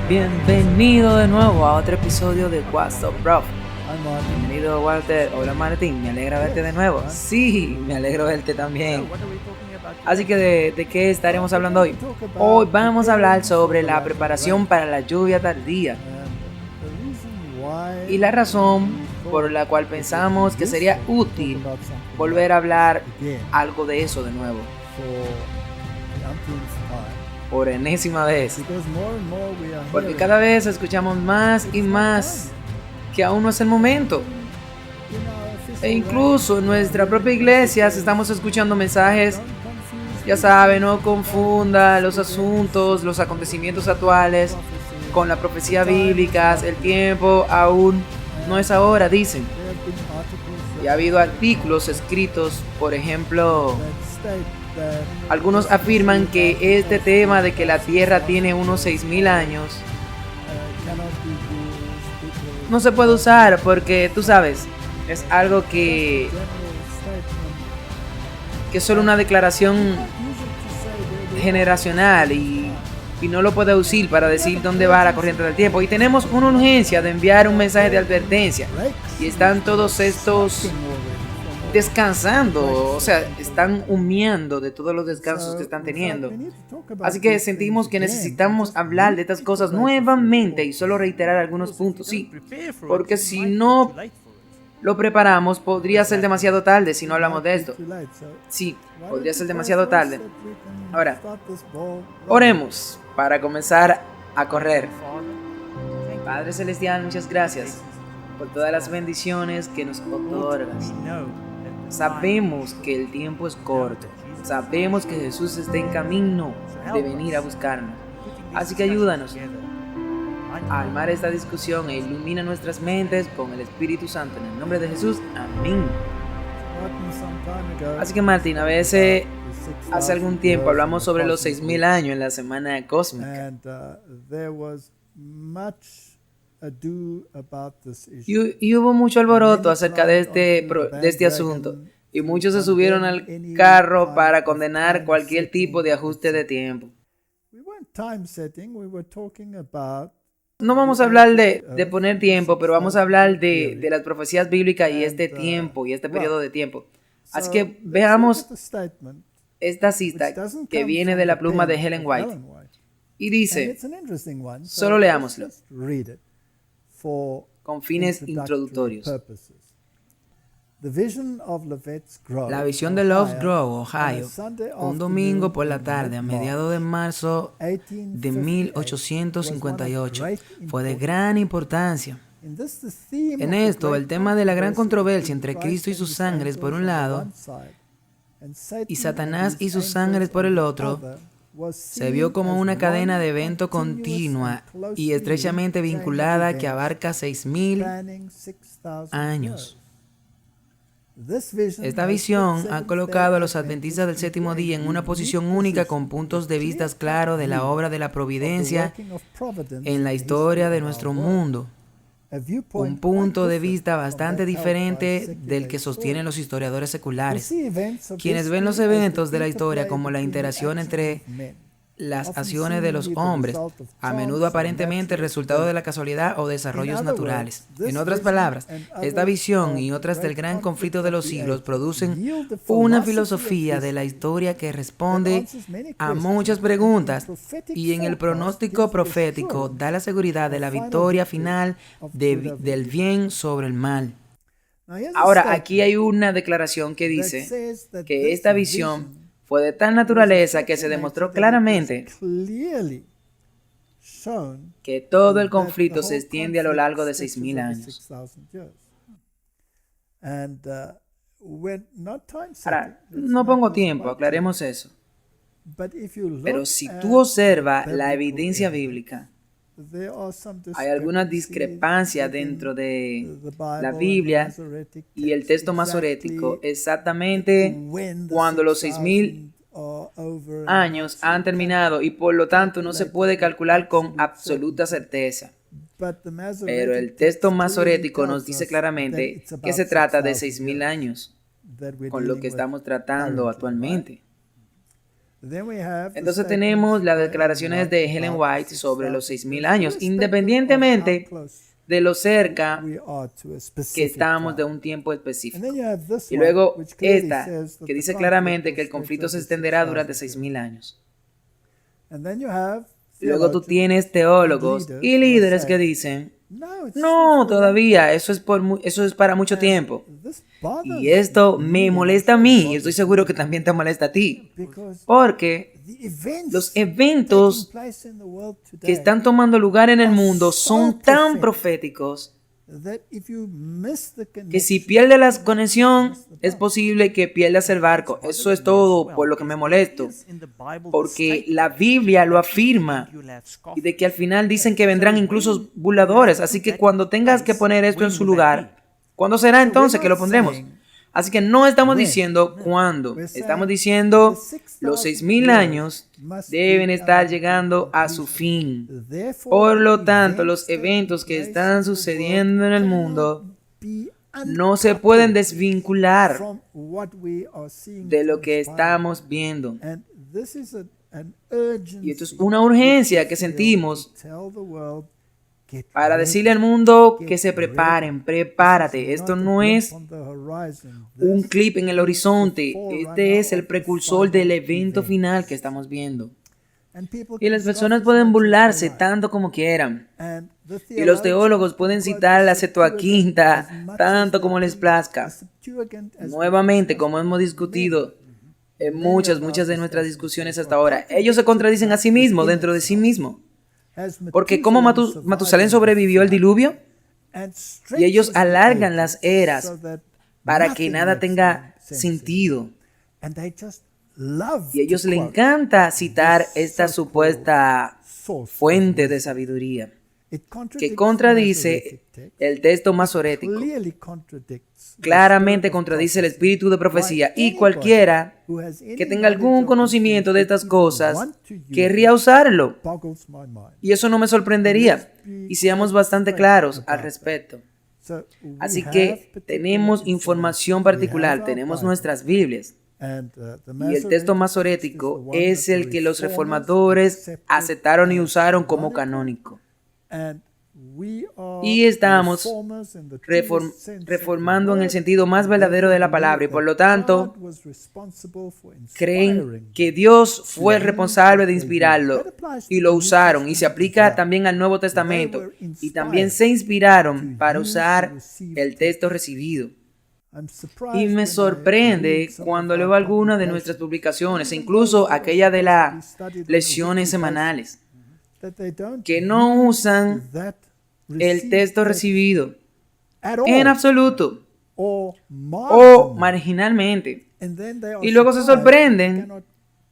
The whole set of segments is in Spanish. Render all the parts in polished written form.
Bienvenido de nuevo a otro episodio de What's Up, Bro. Hi, Martin. Bienvenido, Walter. Hola, Martín. Me alegra verte de nuevo. Sí, me alegro verte también. Así que, ¿de qué estaremos hablando hoy? Hoy vamos a hablar sobre la preparación para la lluvia tardía y la razón por la cual pensamos que sería útil volver a hablar algo de eso de nuevo, por enésima vez, porque cada vez escuchamos más y más que aún no es el momento. E incluso en nuestra propia iglesia estamos escuchando mensajes, ya saben, no confunda los asuntos, los acontecimientos actuales con la profecía bíblica. El tiempo aún no es ahora, dicen. Y ha habido artículos escritos, por ejemplo, algunos afirman que este tema de que la Tierra tiene unos 6.000 años no se puede usar porque, tú sabes, es algo que es solo una declaración generacional y no lo puede usar para decir dónde va la corriente del tiempo. Y tenemos una urgencia de enviar un mensaje de advertencia. Y están todos estos descansando, o sea, están humeando de todos los descansos que están teniendo. Así que sentimos que necesitamos hablar de estas cosas nuevamente y solo reiterar algunos puntos, sí, porque si no lo preparamos, podría ser demasiado tarde si no hablamos de esto. Sí, podría ser demasiado tarde. Ahora, oremos para comenzar a correr. Padre Celestial, muchas gracias por todas las bendiciones que nos otorgas. Sabemos que el tiempo es corto. Sabemos que Jesús está en camino de venir a buscarnos. Así que ayúdanos a armar esta discusión e ilumina nuestras mentes con el Espíritu Santo. En el nombre de Jesús, amén. Así que, Martín, a veces, hace algún tiempo, hablamos sobre los 6.000 años en la semana cósmica. Y hubo mucho alboroto acerca de este asunto. Y muchos se subieron al carro para condenar cualquier tipo de ajuste de tiempo. No vamos a hablar de poner tiempo, pero vamos a hablar de las profecías bíblicas y este tiempo y este periodo de tiempo. Así que veamos esta cita que viene de la pluma de Ellen White. Y dice, solo leámoslo con fines introductorios. La visión de Love's Grove, Ohio, un domingo por la tarde a mediados de marzo de 1858, fue de gran importancia. En esto, el tema de la gran controversia entre Cristo y sus ángeles por un lado y Satanás y sus ángeles por el otro, se vio como una cadena de eventos continua y estrechamente vinculada que abarca 6.000 años. Esta visión ha colocado a los adventistas del séptimo día en una posición única con puntos de vista claros de la obra de la providencia en la historia de nuestro mundo. Un punto de vista bastante diferente del que sostienen los historiadores seculares, quienes ven los eventos de la historia como la interacción entre las acciones de los hombres, a menudo aparentemente el resultado de la casualidad o desarrollos naturales. En otras palabras, esta visión y otras del gran conflicto de los siglos producen una filosofía de la historia que responde a muchas preguntas y en el pronóstico profético da la seguridad de la victoria final del bien sobre el mal. Ahora, aquí hay una declaración que dice que esta visión fue de tal naturaleza que se demostró claramente que todo el conflicto se extiende a lo largo de 6.000 años. Ahora, no pongo tiempo, aclaremos eso. Pero si tú observas la evidencia bíblica, hay algunas discrepancias dentro de la Biblia y el texto masorético exactamente cuando los 6.000 años han terminado y por lo tanto no se puede calcular con absoluta certeza. Pero el texto masorético nos dice claramente que se trata de 6.000 años con lo que estamos tratando actualmente. Entonces tenemos las declaraciones de Ellen White sobre los 6.000 años, independientemente de lo cerca que estamos de un tiempo específico. Y luego esta, que dice claramente que el conflicto se extenderá durante 6.000 años. Luego tú tienes teólogos y líderes que dicen, no, todavía, eso es para mucho tiempo. Y esto me molesta a mí, y estoy seguro que también te molesta a ti. Porque los eventos que están tomando lugar en el mundo son tan proféticos que si pierdes la conexión, es posible que pierdas el barco. Eso es todo por lo que me molesto. Porque la Biblia lo afirma. Y de que al final dicen que vendrán incluso burladores. Así que cuando tengas que poner esto en su lugar, ¿cuándo será entonces que lo pondremos? Así que no estamos diciendo cuándo. Estamos diciendo los 6.000 años deben estar llegando a su fin. Por lo tanto, los eventos que están sucediendo en el mundo no se pueden desvincular de lo que estamos viendo. Y esto es una urgencia que sentimos para decirle al mundo que se preparen, prepárate. Esto no es un clip en el horizonte. Este es el precursor del evento final que estamos viendo. Y las personas pueden burlarse tanto como quieran. Y los teólogos pueden citar la Septuaginta tanto como les plazca. Nuevamente, como hemos discutido en muchas de nuestras discusiones hasta ahora, ellos se contradicen a sí mismos dentro de sí mismos. Porque como Matusalén sobrevivió al diluvio, y ellos alargan las eras para que nada tenga sentido. Y a ellos les encanta citar esta supuesta fuente de sabiduría que contradice el texto masorético. Claramente contradice el espíritu de profecía, y cualquiera que tenga algún conocimiento de estas cosas querría usarlo. Y eso no me sorprendería. Y seamos bastante claros al respecto. Así que tenemos información particular, tenemos nuestras Biblias. Y el texto masorético es el que los reformadores aceptaron y usaron como canónico. Y estamos reformando en el sentido más verdadero de la palabra, y por lo tanto creen que Dios fue el responsable de inspirarlo y lo usaron, y se aplica también al Nuevo Testamento, y también se inspiraron para usar el texto recibido. Y me sorprende cuando leo algunas de nuestras publicaciones, incluso aquella de las lecciones semanales, que no usan el texto recibido en absoluto o marginalmente. Y luego se sorprenden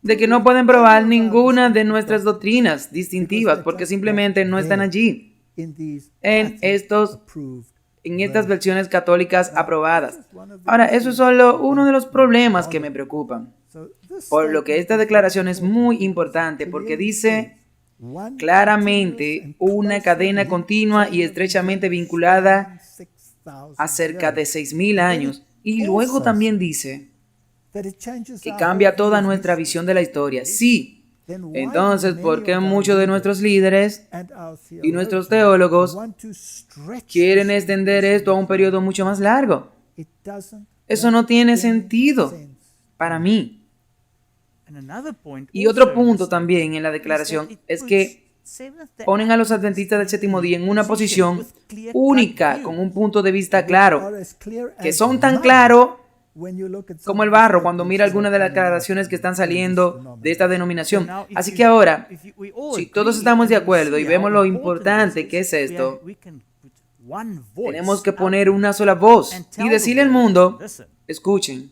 de que no pueden probar ninguna de nuestras doctrinas distintivas porque simplemente no están allí en estas versiones católicas aprobadas. Ahora, eso es solo uno de los problemas que me preocupan. Por lo que esta declaración es muy importante, porque dice claramente una cadena continua y estrechamente vinculada a cerca de 6.000 años. Y luego también dice que cambia toda nuestra visión de la historia. Sí, entonces, ¿por qué muchos de nuestros líderes y nuestros teólogos quieren extender esto a un periodo mucho más largo? Eso no tiene sentido para mí. Y otro punto también en la declaración es que ponen a los adventistas del séptimo día en una posición única, con un punto de vista claro, que son tan claros como el barro cuando mira algunas de las declaraciones que están saliendo de esta denominación. Así que ahora, si todos estamos de acuerdo y vemos lo importante que es esto, tenemos que poner una sola voz y decirle al mundo, escuchen,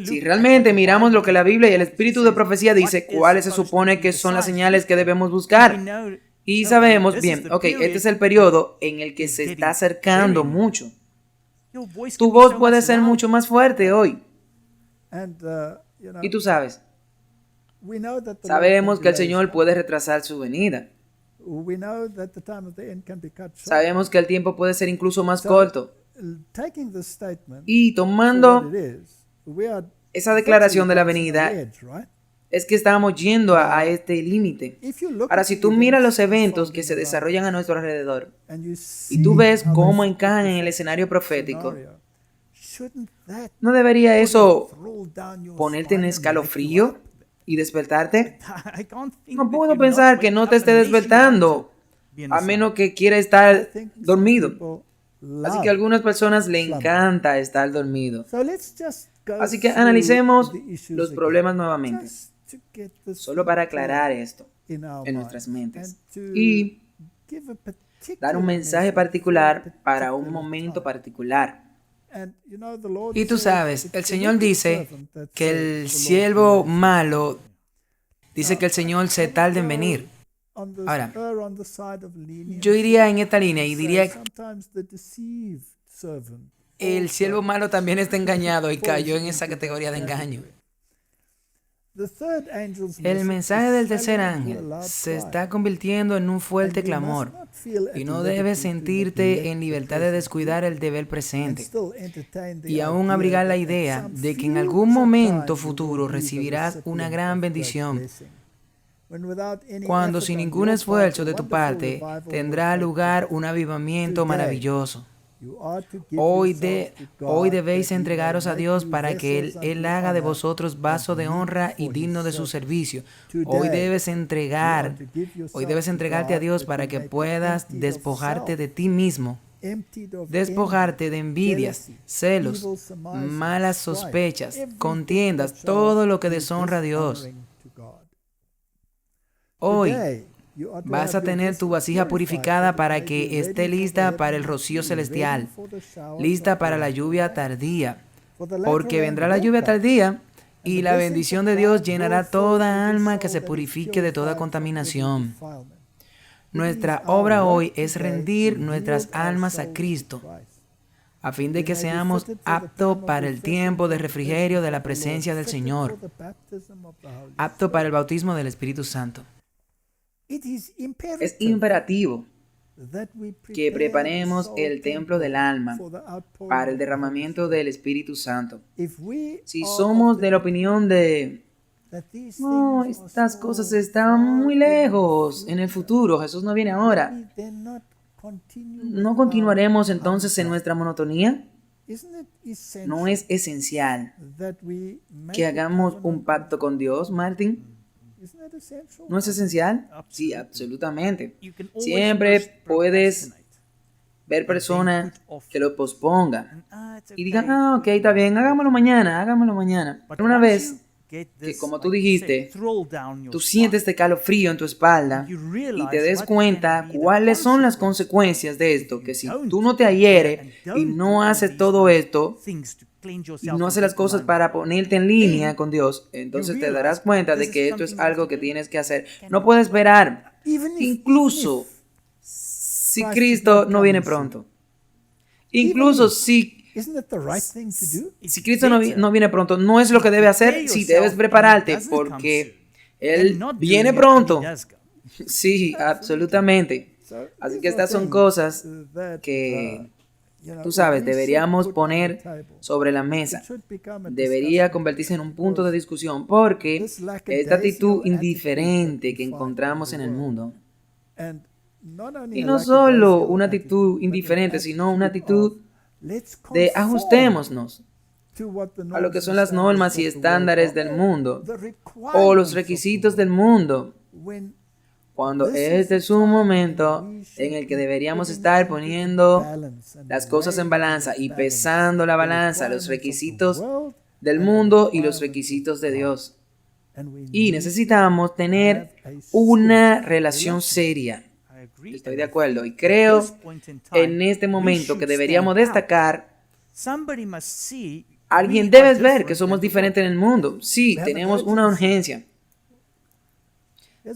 si realmente miramos lo que la Biblia y el espíritu de profecía dice, ¿cuáles se supone que son las señales que debemos buscar? Y sabemos bien, este es el periodo en el que se está acercando mucho. Tu voz puede ser mucho más fuerte hoy. Y tú sabes, sabemos que el Señor puede retrasar su venida. Sabemos que el tiempo puede ser incluso más corto. Y tomando esa declaración de la venida es que estamos yendo a este límite. Ahora, si tú miras los eventos que se desarrollan a nuestro alrededor y tú ves cómo encajan en el escenario profético, ¿no debería eso ponerte en escalofrío y despertarte? No puedo pensar que no te esté despertando, a menos que quiera estar dormido. Así que a algunas personas le encanta estar dormido. Así que analicemos los problemas nuevamente, solo para aclarar esto en nuestras mentes y dar un mensaje particular para un momento particular. Y tú sabes, el Señor dice que el siervo malo dice que el Señor se tarda en venir. Ahora, yo iría en esta línea y diría que el siervo malo también está engañado y cayó en esa categoría de engaño. El mensaje del tercer ángel se está convirtiendo en un fuerte clamor y no debes sentirte en libertad de descuidar el deber presente y aún abrigar la idea de que en algún momento futuro recibirás una gran bendición, cuando sin ningún esfuerzo de tu parte tendrá lugar un avivamiento maravilloso. Hoy debéis entregaros a Dios para que Él haga de vosotros vaso de honra y digno de su servicio. Hoy debes entregarte a Dios para que puedas despojarte de ti mismo, despojarte de envidias, celos, malas sospechas, contiendas, todo lo que deshonra a Dios. Hoy vas a tener tu vasija purificada para que esté lista para el rocío celestial, lista para la lluvia tardía, porque vendrá la lluvia tardía y la bendición de Dios llenará toda alma que se purifique de toda contaminación. Nuestra obra hoy es rendir nuestras almas a Cristo, a fin de que seamos aptos para el tiempo de refrigerio de la presencia del Señor, aptos para el bautismo del Espíritu Santo. Es imperativo que preparemos el templo del alma para el derramamiento del Espíritu Santo. Si somos de la opinión de no, estas cosas están muy lejos en el futuro, Jesús no viene ahora, ¿no continuaremos entonces en nuestra monotonía? ¿No es esencial que hagamos un pacto con Dios, Martín? ¿No es esencial? Sí, absolutamente. Siempre puedes ver personas que lo pospongan y digan, ok, está bien, hagámoslo mañana. Pero una vez que, como tú dijiste, tú sientes este calofrío en tu espalda y te des cuenta cuáles son las consecuencias de esto, que si tú no te adhieres y no haces todo esto, y no haces las cosas para ponerte en línea con Dios, entonces te darás cuenta de que esto es algo que tienes que hacer. No puedes esperar, incluso si Cristo no viene pronto. Incluso si Cristo no viene pronto, ¿no es lo que debe hacer? Sí, debes prepararte porque Él viene pronto. Sí, absolutamente. Así que estas son cosas que, tú sabes, deberíamos poner sobre la mesa. Debería convertirse en un punto de discusión porque esta actitud indiferente que encontramos en el mundo, y no solo una actitud indiferente, sino una actitud de ajustémonos a lo que son las normas y estándares del mundo o los requisitos del mundo, cuando este es un momento en el que deberíamos estar poniendo las cosas en balanza y pesando la balanza, los requisitos del mundo y los requisitos de Dios. Y necesitamos tener una relación seria. Estoy de acuerdo y creo en este momento que deberíamos destacar, alguien debe ver que somos diferentes en el mundo. Sí, tenemos una urgencia.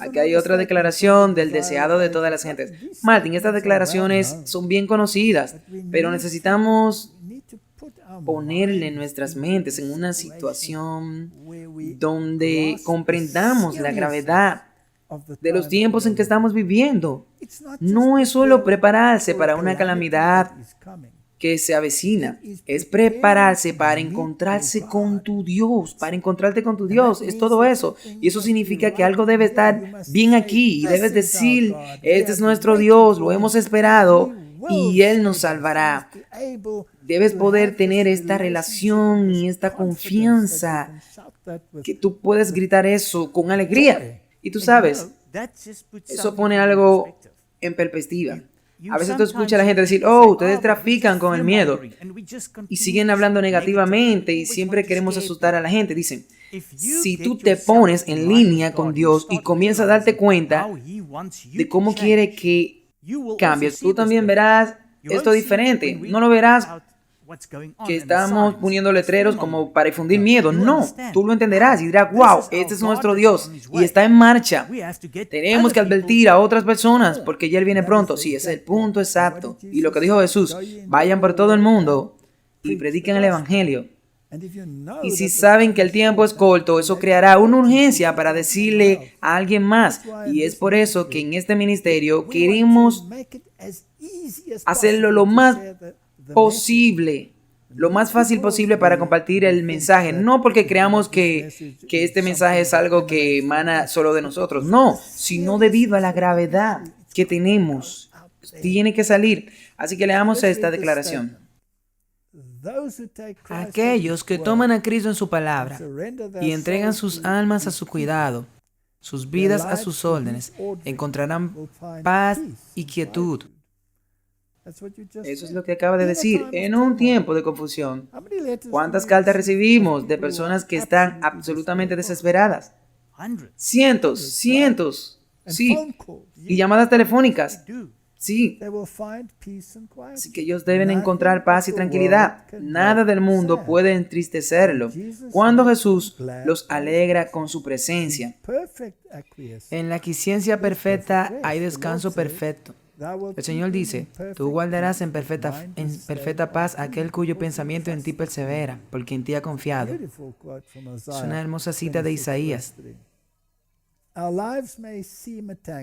Aquí hay otra declaración del deseado de todas las gentes. Martín, estas declaraciones son bien conocidas, pero necesitamos ponerle nuestras mentes en una situación donde comprendamos la gravedad de los tiempos en que estamos viviendo. No es solo prepararse para una calamidad que se avecina. Es prepararse para encontrarse con tu Dios, para encontrarte con tu Dios. Es todo eso. Y eso significa que algo debe estar bien aquí. Y debes decir, este es nuestro Dios, lo hemos esperado y Él nos salvará. Debes poder tener esta relación y esta confianza que tú puedes gritar eso con alegría. Y tú sabes, eso pone algo en perspectiva. A veces tú escuchas a la gente decir, oh, ustedes trafican con el miedo y siguen hablando negativamente y siempre queremos asustar a la gente. Dicen, si tú te pones en línea con Dios y comienzas a darte cuenta de cómo quiere que cambies, tú también verás esto diferente. No lo verás que estamos poniendo letreros como para infundir miedo. No, tú lo entenderás y dirás, wow, este es nuestro Dios y está en marcha. Tenemos que advertir a otras personas porque ya Él viene pronto. Sí, ese es el punto exacto. Y lo que dijo Jesús, vayan por todo el mundo y prediquen el Evangelio. Y si saben que el tiempo es corto, eso creará una urgencia para decirle a alguien más. Y es por eso que en este ministerio queremos hacerlo lo más posible, lo más fácil posible para compartir el mensaje. No porque creamos que este mensaje es algo que emana solo de nosotros, no, sino debido a la gravedad que tenemos. Tiene que salir. Así que leamos esta declaración. Aquellos que toman a Cristo en su palabra y entregan sus almas a su cuidado, sus vidas a sus órdenes, encontrarán paz y quietud. Eso es lo que acaba de decir. En un tiempo de confusión, ¿cuántas cartas recibimos de personas que están absolutamente desesperadas? Cientos, sí. Y llamadas telefónicas, sí. Así que ellos deben encontrar paz y tranquilidad. Nada del mundo puede entristecerlo. Cuando Jesús los alegra con su presencia. En la quiesencia perfecta hay descanso perfecto. El Señor dice, tú guardarás en perfecta paz aquel cuyo pensamiento en ti persevera, porque en ti ha confiado. Es una hermosa cita de Isaías.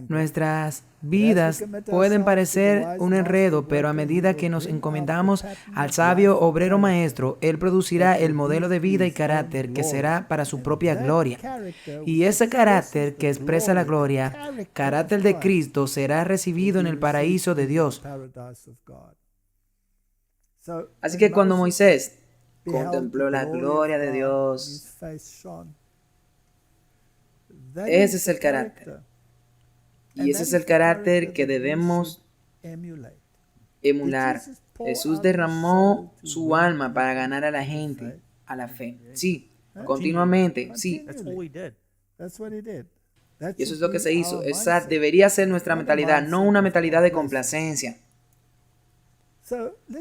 Nuestras vidas pueden parecer un enredo, pero a medida que nos encomendamos al sabio obrero maestro, Él producirá el modelo de vida y carácter que será para su propia gloria. Y ese carácter que expresa la gloria, carácter de Cristo, será recibido en el paraíso de Dios. Así que cuando Moisés contempló la gloria de Dios, ese es el carácter. Y ese es el carácter que debemos emular. Jesús derramó su alma para ganar a la gente a la fe. Sí, continuamente, sí. Y eso es lo que se hizo. Esa debería ser nuestra mentalidad, no una mentalidad de complacencia.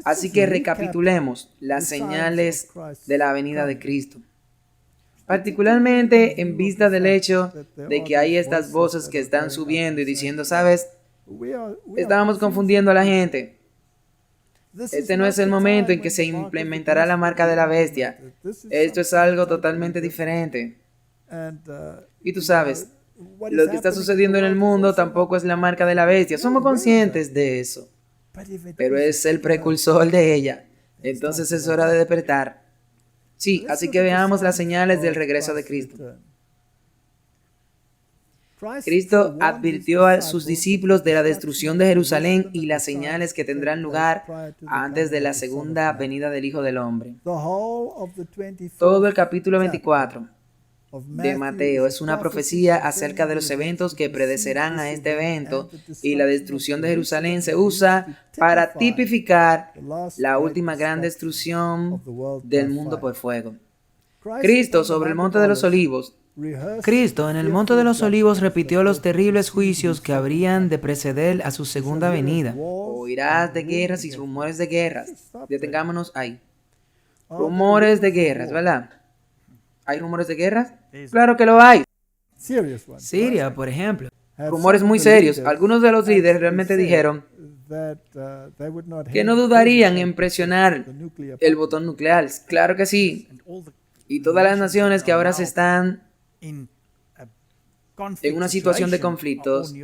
Así que recapitulemos las señales de la venida de Cristo. Particularmente en vista del hecho de que hay estas voces que están subiendo y diciendo, ¿sabes? Estábamos confundiendo a la gente. Este no es el momento en que se implementará la marca de la bestia. Esto es algo totalmente diferente. Y tú sabes, lo que está sucediendo en el mundo tampoco es la marca de la bestia. Somos conscientes de eso. Pero es el precursor de ella. Entonces es hora de despertar. Sí, así que veamos las señales del regreso de Cristo. Cristo advirtió a sus discípulos de la destrucción de Jerusalén y las señales que tendrán lugar antes de la segunda venida del Hijo del Hombre. Todo el capítulo 24 de Mateo es una profecía acerca de los eventos que predecerán a este evento, y la destrucción de Jerusalén se usa para tipificar la última gran destrucción del mundo por fuego. Cristo sobre el Monte de los Olivos. Cristo en el Monte de los Olivos repitió los terribles juicios que habrían de preceder a su segunda venida. Oirás de guerras y rumores de guerras. Detengámonos ahí. Rumores de guerras, ¿verdad? ¿Hay rumores de guerras? Claro que lo hay. Siria, por ejemplo. Rumores muy serios. Algunos de los líderes realmente dijeron que no dudarían en presionar el botón nuclear. Claro que sí. Y todas las naciones que ahora se están en una situación de conflictos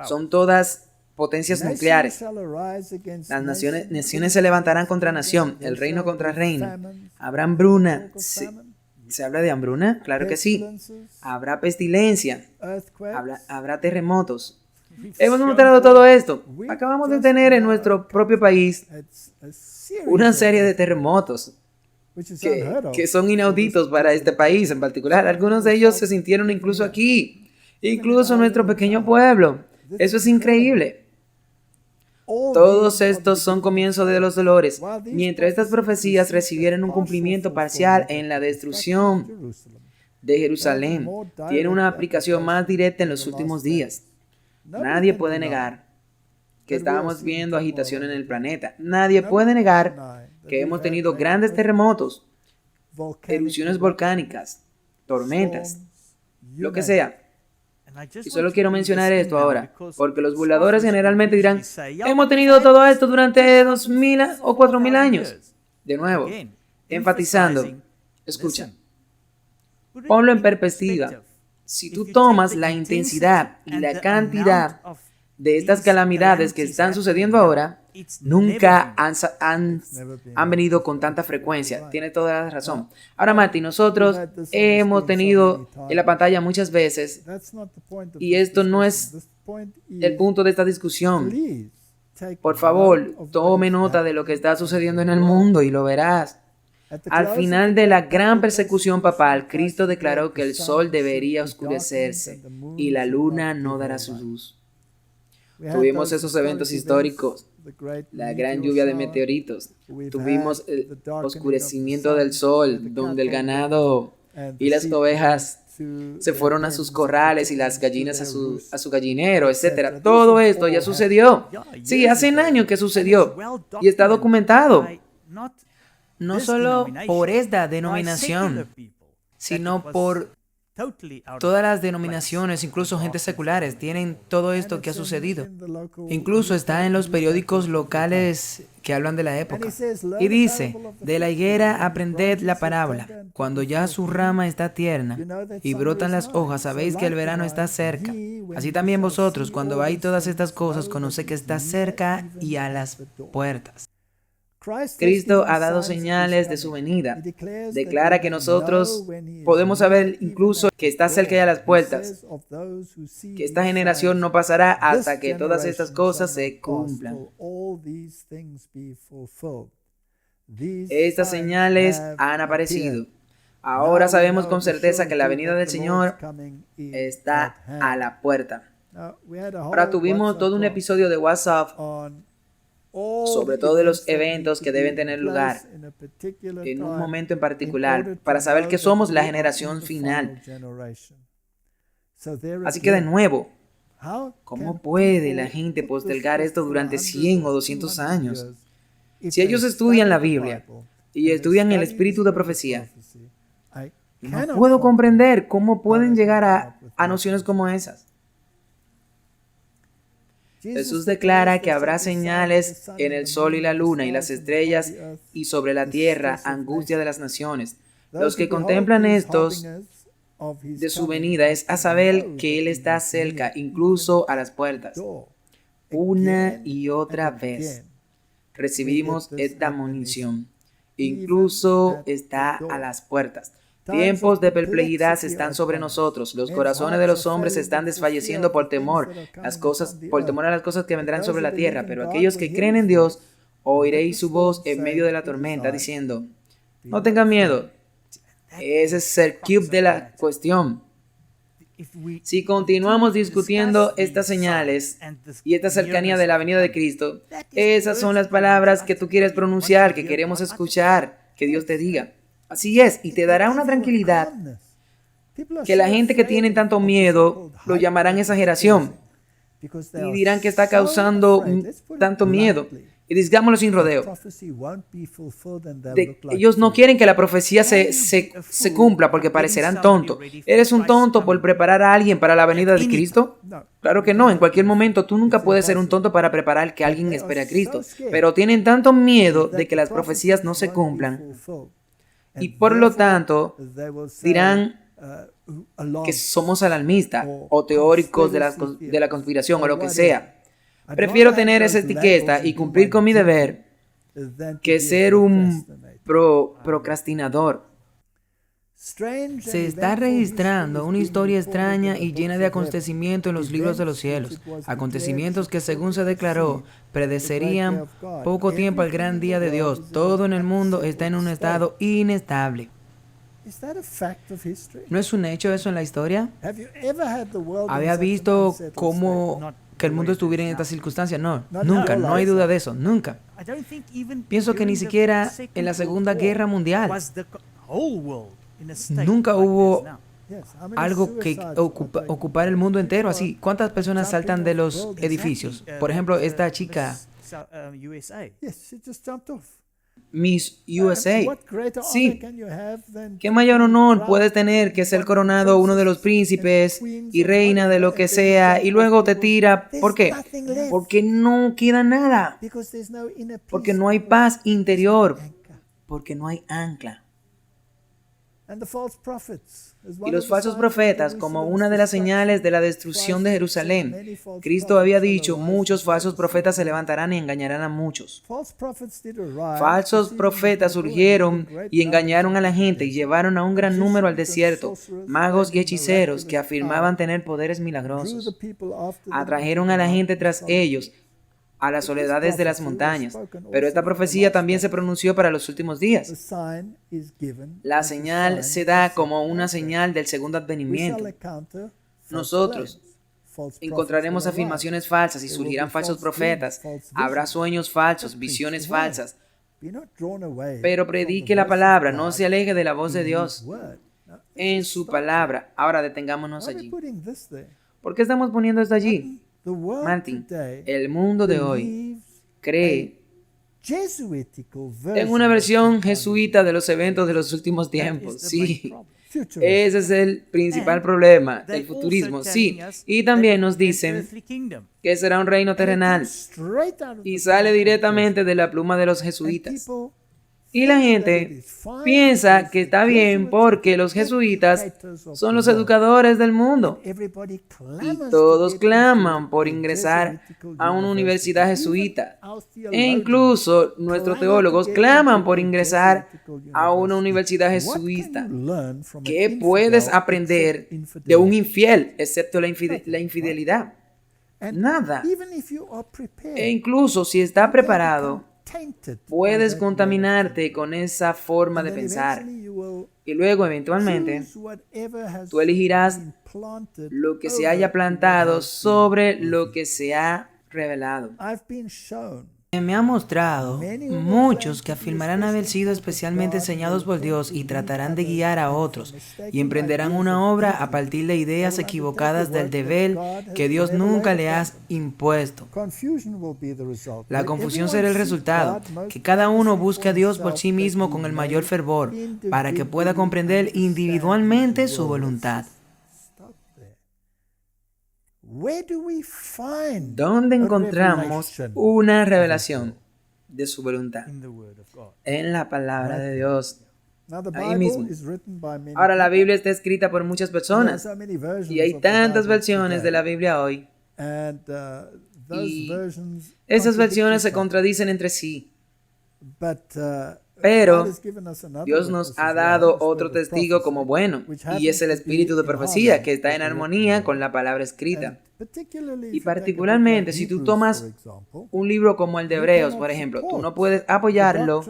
son todas potencias nucleares. Las naciones se levantarán contra nación, el reino contra reino. Habrá hambruna. ¿Se habla de hambruna? Claro que sí. Habrá pestilencia. Habrá terremotos. Hemos mostrado todo esto. Acabamos de tener en nuestro propio país una serie de terremotos que son inauditos para este país en particular. Algunos de ellos se sintieron incluso aquí, incluso en nuestro pequeño pueblo. Eso es increíble. Todos estos son comienzos de los dolores, mientras estas profecías recibieron un cumplimiento parcial en la destrucción de Jerusalén. Tiene una aplicación más directa en los últimos días. Nadie puede negar que estamos viendo agitación en el planeta. Nadie puede negar que hemos tenido grandes terremotos, erupciones volcánicas, tormentas, lo que sea. Y solo quiero mencionar esto ahora, porque los burladores generalmente dirán, hemos tenido todo esto durante 2000 o 4000 años. De nuevo, enfatizando, escucha, ponlo en perspectiva. Si tú tomas la intensidad y la cantidad de estas calamidades que están sucediendo ahora, nunca han venido con tanta frecuencia. Tiene toda la razón. Ahora, Marty, nosotros hemos tenido en la pantalla muchas veces, y esto no es el punto de esta discusión. Por favor, tome nota de lo que está sucediendo en el mundo y lo verás. Al final de la gran persecución papal, Cristo declaró que el sol debería oscurecerse y la luna no dará su luz. Tuvimos esos eventos históricos, la gran lluvia de meteoritos. Tuvimos el oscurecimiento del sol, donde el ganado y las ovejas se fueron a sus corrales y las gallinas a su gallinero, etc. Todo esto ya sucedió. Sí, hace años que sucedió y está documentado. No solo por esta denominación, sino por todas las denominaciones, incluso gentes seculares, tienen todo esto que ha sucedido. Incluso está en los periódicos locales que hablan de la época. Y dice, de la higuera aprended la parábola. Cuando ya su rama está tierna y brotan las hojas, sabéis que el verano está cerca. Así también vosotros, cuando veáis todas estas cosas, conoced que está cerca y a las puertas. Cristo ha dado señales de su venida. Declara que nosotros podemos saber incluso que está cerca de las puertas, que esta generación no pasará hasta que todas estas cosas se cumplan. Estas señales han aparecido. Ahora sabemos con certeza que la venida del Señor está a la puerta. Ahora tuvimos todo un episodio de WhatsApp sobre todos los eventos que deben tener lugar en un momento en particular para saber que somos la generación final. Así que de nuevo, ¿cómo puede la gente postergar esto durante 100 o 200 años? Si ellos estudian la Biblia y estudian el espíritu de profecía, no puedo comprender cómo pueden llegar a nociones como esas. Jesús declara que habrá señales en el sol y la luna y las estrellas y sobre la tierra, angustia de las naciones. Los que contemplan estos de su venida es a saber que Él está cerca, incluso a las puertas. Una y otra vez recibimos esta munición. Incluso está a las puertas. Tiempos de perplejidad están sobre nosotros. Los corazones de los hombres están desfalleciendo por temor a las cosas que vendrán sobre la tierra. Pero aquellos que creen en Dios, oiréis su voz en medio de la tormenta, diciendo, no tengan miedo. Ese es el cube de la cuestión. Si continuamos discutiendo estas señales y esta cercanía de la venida de Cristo, esas son las palabras que tú quieres pronunciar, que queremos escuchar, que Dios te diga. Así es, y te dará una tranquilidad que la gente que tiene tanto miedo lo llamarán exageración y dirán que está causando tanto miedo. Y digámoslo sin rodeo. Ellos no quieren que la profecía se cumpla porque parecerán tontos. ¿Eres un tonto por preparar a alguien para la venida de Cristo? Claro que no. En cualquier momento tú nunca puedes ser un tonto para preparar que alguien espere a Cristo. Pero tienen tanto miedo de que las profecías no se cumplan. Y por lo tanto, dirán que somos alarmistas o teóricos de la conspiración o lo que sea. Prefiero tener esa etiqueta y cumplir con mi deber que ser un procrastinador. Se está registrando una historia extraña y llena de acontecimientos en los libros de los cielos, acontecimientos que, según se declaró, predecerían poco tiempo al gran día de Dios. Todo en el mundo está en un estado inestable. ¿No es un hecho eso en la historia? ¿Había visto cómo que el mundo estuviera en estas circunstancias? No, nunca, no hay duda de eso, nunca. Pienso que ni siquiera en la Segunda Guerra Mundial nunca hubo algo que ocupara el mundo entero así. ¿Cuántas personas saltan de los edificios? Por ejemplo, esta chica, Miss USA. Sí. ¿Qué mayor honor puedes tener que ser coronado uno de los príncipes y reina de lo que sea y luego te tira? ¿Por qué? Porque no queda nada. Porque no hay paz interior. Porque no hay ancla. Y los falsos profetas, como una de las señales de la destrucción de Jerusalén. Cristo había dicho, muchos falsos profetas se levantarán y engañarán a muchos. Falsos profetas surgieron y engañaron a la gente y llevaron a un gran número al desierto, magos y hechiceros que afirmaban tener poderes milagrosos. Atrajeron a la gente tras ellos, a las soledades de las montañas. Pero esta profecía también se pronunció para los últimos días. La señal se da como una señal del segundo advenimiento. Nosotros encontraremos afirmaciones falsas y surgirán falsos profetas. Habrá sueños falsos, visiones falsas. Pero predique la palabra, no se aleje de la voz de Dios en su palabra. Ahora detengámonos allí. ¿Por qué estamos poniendo esto allí? Martin, el mundo de hoy cree en una versión jesuita de los eventos de los últimos tiempos. Sí, ese es el principal problema, el futurismo. Sí, y también nos dicen que será un reino terrenal y sale directamente de la pluma de los jesuitas. Y la gente piensa que está bien porque los jesuitas son los educadores del mundo. Y todos claman por ingresar a una universidad jesuita. E incluso nuestros teólogos claman por ingresar a una universidad jesuita. ¿Qué puedes aprender de un infiel excepto la infidelidad? Nada. E incluso si está preparado, puedes contaminarte con esa forma de pensar y luego eventualmente tú elegirás lo que se haya plantado sobre lo que se ha revelado. Me ha mostrado muchos que afirmarán haber sido especialmente enseñados por Dios y tratarán de guiar a otros y emprenderán una obra a partir de ideas equivocadas del deber que Dios nunca le ha impuesto. La confusión será el resultado, que cada uno busque a Dios por sí mismo con el mayor fervor para que pueda comprender individualmente su voluntad. ¿Dónde encontramos una revelación de su voluntad? En la palabra de Dios. Ahí mismo. Ahora la Biblia está escrita por muchas personas y hay tantas versiones de la Biblia hoy. Y esas versiones se contradicen entre sí. Pero Dios nos ha dado otro testigo como bueno, y es el espíritu de profecía que está en armonía con la palabra escrita. Y particularmente si tú tomas un libro como el de Hebreos, por ejemplo, tú no puedes apoyarlo,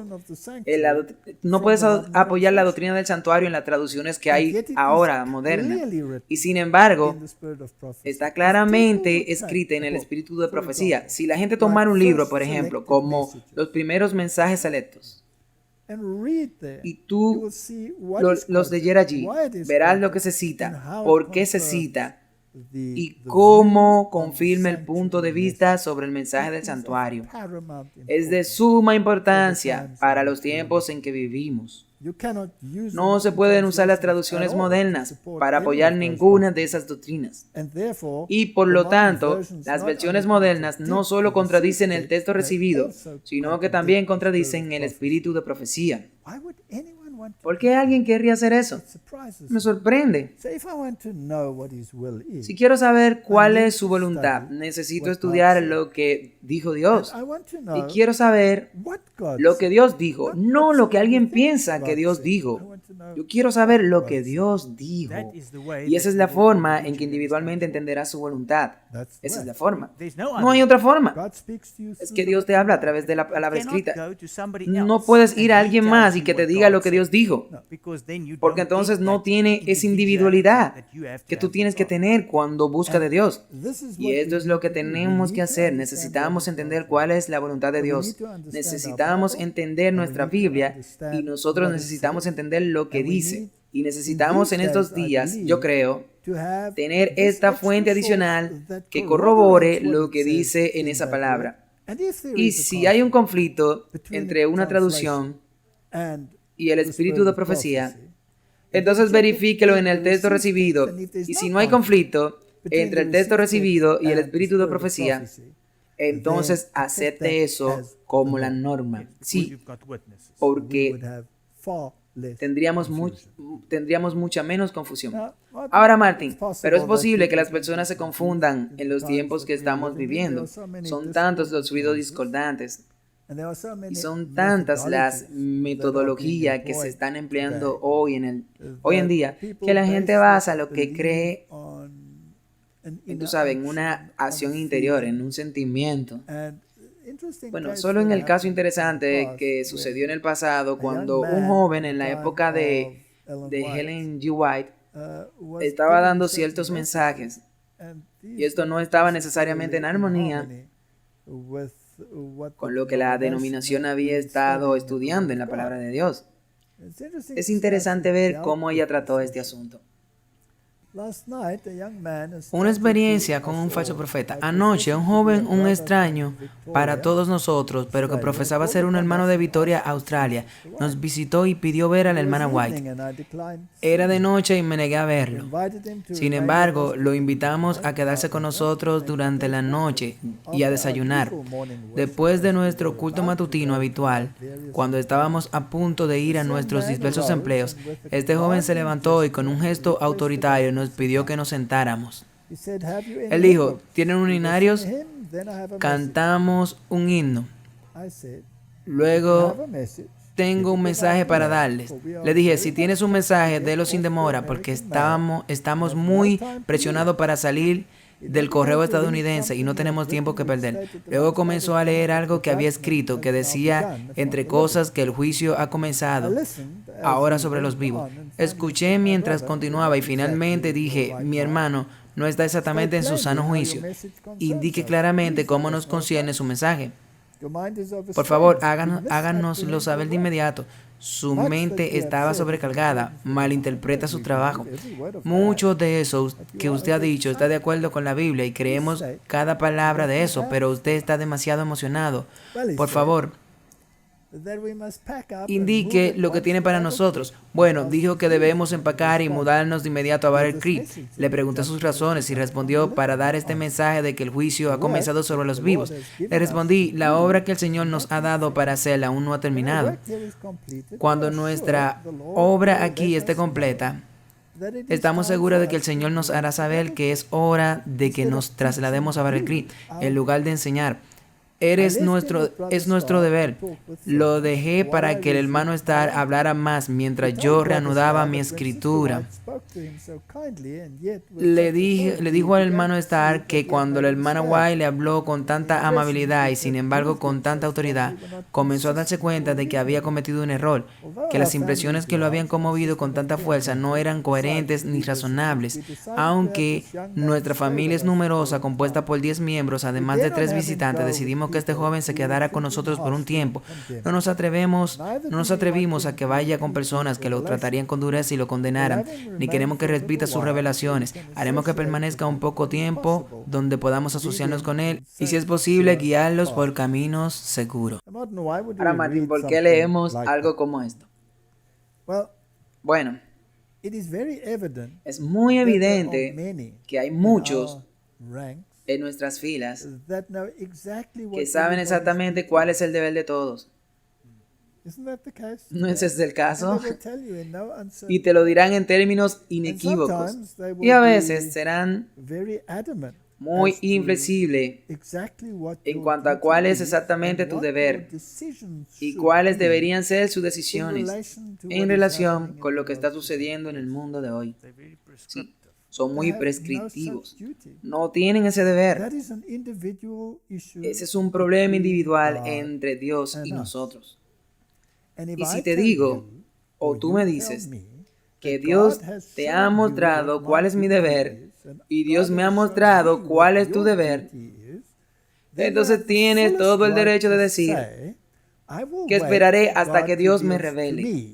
no puedes apoyar la doctrina del santuario en las traducciones que hay ahora modernas. Y sin embargo, está claramente escrita en el espíritu de profecía. Si la gente tomara un libro, por ejemplo, como los primeros mensajes selectos, y tú los leyeras allí, verás lo que se cita, por qué se cita y cómo confirma el punto de vista sobre el mensaje del santuario. Es de suma importancia para los tiempos en que vivimos. No se pueden usar las traducciones modernas para apoyar ninguna de esas doctrinas. Y por lo tanto, las versiones modernas no solo contradicen el texto recibido, sino que también contradicen el espíritu de profecía. ¿Por qué alguien querría hacer eso? Me sorprende. Si quiero saber cuál es su voluntad, necesito estudiar lo que dijo Dios. Y quiero saber lo que Dios dijo, no lo que alguien piensa que Dios dijo. Yo quiero saber lo que Dios dijo. Y esa es la forma en que individualmente entenderás su voluntad. Esa es la forma. No hay otra forma. Es que Dios te habla a través de la palabra escrita. No puedes ir a alguien más y que te diga lo que Dios dijo, porque entonces no tiene esa individualidad que tú tienes que tener cuando buscas de Dios. Y esto es lo que tenemos que hacer. Necesitamos entender cuál es la voluntad de Dios. Necesitamos entender nuestra Biblia y nosotros necesitamos entender lo que dice. Y necesitamos en estos días, yo creo, tener esta fuente adicional que corrobore lo que dice en esa palabra. Y si hay un conflicto entre una traducción y el espíritu de profecía, entonces verifíquelo en el texto recibido. Y si no hay conflicto entre el texto recibido y el espíritu de profecía, entonces acepte eso como la norma. Sí, porque tendríamos mucha menos confusión. Ahora, Martín, pero es posible que las personas se confundan en los tiempos que estamos viviendo. Son tantos los ruidos discordantes y son tantas las metodologías que se están empleando hoy en día, que la gente basa lo que cree en una acción interior, en un sentimiento. Bueno, solo en el caso interesante que sucedió en el pasado, cuando un joven en la época de Ellen G. White estaba dando ciertos mensajes, y esto no estaba necesariamente en armonía con lo que la denominación había estado estudiando en la palabra de Dios. Es interesante ver cómo ella trató este asunto. Una experiencia con un falso profeta. Anoche, un joven, un extraño para todos nosotros, pero que profesaba ser un hermano de Victoria, Australia, nos visitó y pidió ver a la hermana White. Era de noche y me negué a verlo. Sin embargo, lo invitamos a quedarse con nosotros durante la noche y a desayunar. Después de nuestro culto matutino habitual, cuando estábamos a punto de ir a nuestros dispersos empleos, este joven se levantó y con un gesto autoritario nos pidió que nos sentáramos. Él dijo, ¿tienen urinarios? Cantamos un himno. Luego, tengo un mensaje para darles. Le dije, si tienes un mensaje, délo sin demora, porque estamos muy presionados para salir del correo estadounidense y no tenemos tiempo que perder. Luego comenzó a leer algo que había escrito, que decía, entre cosas, que el juicio ha comenzado ahora sobre los vivos. Escuché mientras continuaba y finalmente dije, mi hermano no está exactamente en su sano juicio. Indique claramente cómo nos concierne su mensaje. Por favor, háganoslo saber de inmediato. Su mente estaba sobrecargada, malinterpreta su trabajo. Mucho de eso que usted ha dicho está de acuerdo con la Biblia y creemos cada palabra de eso, pero usted está demasiado emocionado. Por favor, indique lo que tiene para nosotros. Bueno, dijo que debemos empacar y mudarnos de inmediato a Battle Creek. Le pregunté sus razones y respondió para dar este mensaje de que el juicio ha comenzado sobre los vivos. Le respondí, la obra que el Señor nos ha dado para hacerla aún no ha terminado. Cuando nuestra obra aquí esté completa, estamos seguros de que el Señor nos hará saber que es hora de que nos traslademos a Battle Creek, en lugar de enseñar. Es nuestro deber. Lo dejé para que el hermano Starr hablara más mientras yo reanudaba mi escritura. Le dijo al hermano Starr que cuando la hermana White le habló con tanta amabilidad y sin embargo con tanta autoridad, comenzó a darse cuenta de que había cometido un error, que las impresiones que lo habían conmovido con tanta fuerza no eran coherentes ni razonables. Aunque nuestra familia es numerosa, compuesta por 10 miembros, además de 3 visitantes, decidimos que este joven se quedara con nosotros por un tiempo. No nos atrevimos a que vaya con personas que lo tratarían con dureza y lo condenaran, ni queremos que repita sus revelaciones. Haremos que permanezca un poco tiempo donde podamos asociarnos con él y, si es posible, guiarlos por caminos seguros. Ahora, Martín, ¿por qué leemos algo como esto? Bueno, es muy evidente que hay muchos en nuestras filas que saben exactamente cuál es el deber de todos. ¿No es ese el caso? Y te lo dirán en términos inequívocos. Y a veces serán muy inflexibles en cuanto a cuál es exactamente tu deber y cuáles deberían ser sus decisiones en relación con lo que está sucediendo en el mundo de hoy. Sí, son muy prescriptivos. No tienen ese deber. Ese es un problema individual entre Dios y nosotros. Y si te digo, o tú me dices, que Dios te ha mostrado cuál es mi deber y Dios me ha mostrado cuál es tu deber, entonces tienes todo el derecho de decir que esperaré hasta que Dios me revele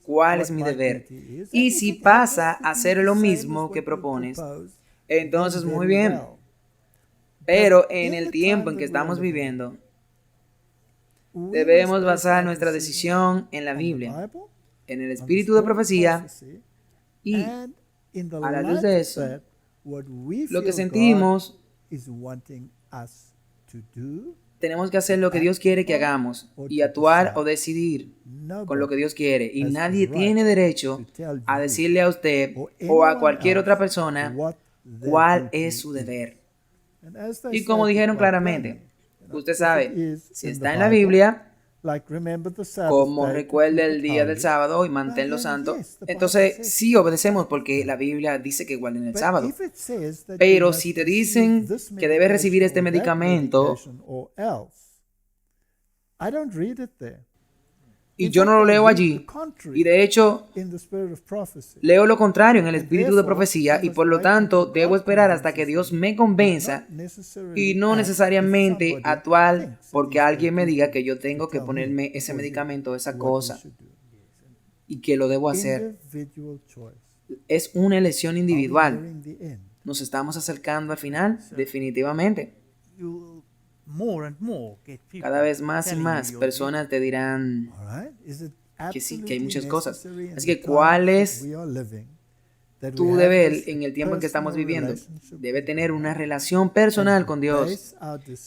cuál es mi deber. Y si pasa a hacer lo mismo que propones, entonces muy bien. Pero en el tiempo en que estamos viviendo, debemos basar nuestra decisión en la Biblia, en el espíritu de profecía, y a la luz de eso, lo que sentimos, tenemos que hacer lo que Dios quiere que hagamos y actuar o decidir con lo que Dios quiere. Y nadie tiene derecho a decirle a usted o a cualquier otra persona cuál es su deber. Y como dijeron claramente, usted sabe, si está en la Biblia, como recuerde el día del sábado y manténlo santo, entonces sí obedecemos porque la Biblia dice que guarden el sábado. Pero si te dicen que debes recibir este medicamento y yo no lo leo allí, y de hecho leo lo contrario en el espíritu de profecía, y por lo tanto debo esperar hasta que Dios me convenza y no necesariamente actuar porque alguien me diga que yo tengo que ponerme ese medicamento, esa cosa, y que lo debo hacer. Es una elección individual. ¿Nos estamos acercando al final? Definitivamente. Cada vez más y más personas te dirán que sí, que hay muchas cosas. Así que, ¿cuál es tu deber en el tiempo en que estamos viviendo? Debe tener una relación personal con Dios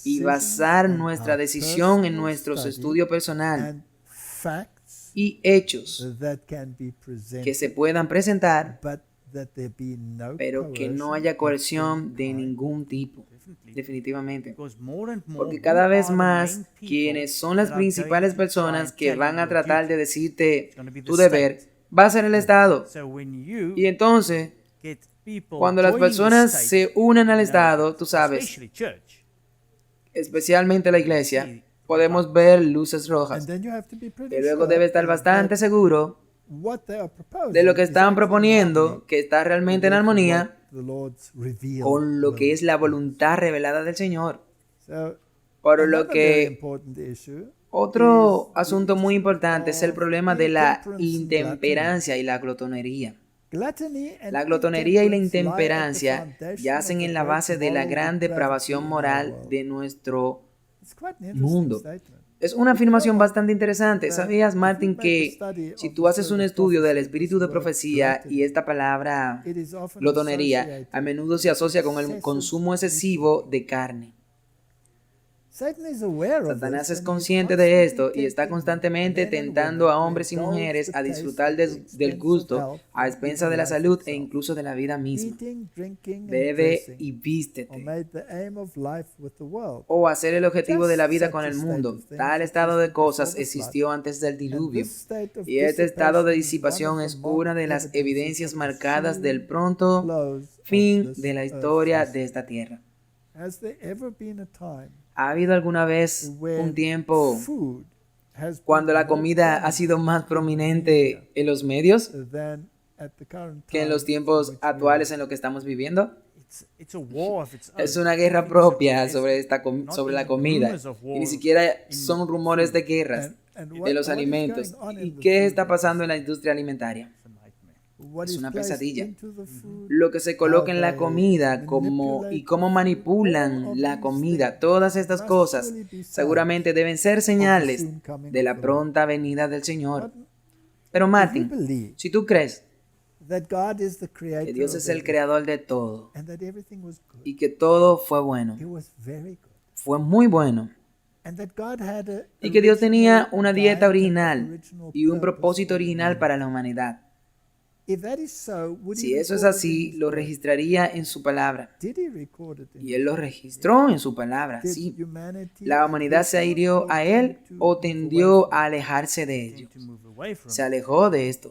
y basar nuestra decisión en nuestro estudio personal y hechos que se puedan presentar, pero que no haya coerción de ningún tipo. Definitivamente. Porque cada vez más quienes son las principales personas que van a tratar de decirte tu deber va a ser el Estado. Y entonces, cuando las personas se unen al Estado, tú sabes, especialmente la iglesia, podemos ver luces rojas. Y luego debe estar bastante seguro de lo que están proponiendo, que está realmente en armonía con lo que es la voluntad revelada del Señor. Por lo que otro asunto muy importante es el problema de la intemperancia y la glotonería. La glotonería y la intemperancia yacen en la base de la gran depravación moral de nuestro mundo. Es una afirmación bastante interesante. ¿Sabías, Martin, que si tú haces un estudio del espíritu de profecía y esta palabra glotonería a menudo se asocia con el consumo excesivo de carne? Satanás es consciente de esto y está constantemente tentando a hombres y mujeres a disfrutar del gusto a expensas de la salud e incluso de la vida misma. Bebe y vístete. O hacer el objetivo de la vida con el mundo. Tal estado de cosas existió antes del diluvio. Y este estado de disipación es una de las evidencias marcadas del pronto fin de la historia de esta tierra. ¿Ha habido alguna vez un tiempo cuando la comida ha sido más prominente en los medios que en los tiempos actuales en los que estamos viviendo? Es una guerra propia sobre la comida. Y ni siquiera son rumores de guerras de los alimentos. ¿Y qué está pasando en la industria alimentaria? Es una pesadilla. Lo que se coloca en la comida y cómo manipulan la comida, todas estas cosas seguramente deben ser señales de la pronta venida del Señor. Pero Martin, si tú crees que Dios es el creador de todo y que todo fue bueno, fue muy bueno, y que Dios tenía una dieta original y un propósito original para la humanidad. Si eso es así, lo registraría en su palabra. Y Él lo registró en su palabra, sí. ¿La humanidad se adhirió a Él o tendió a alejarse de ellos? Se alejó de esto.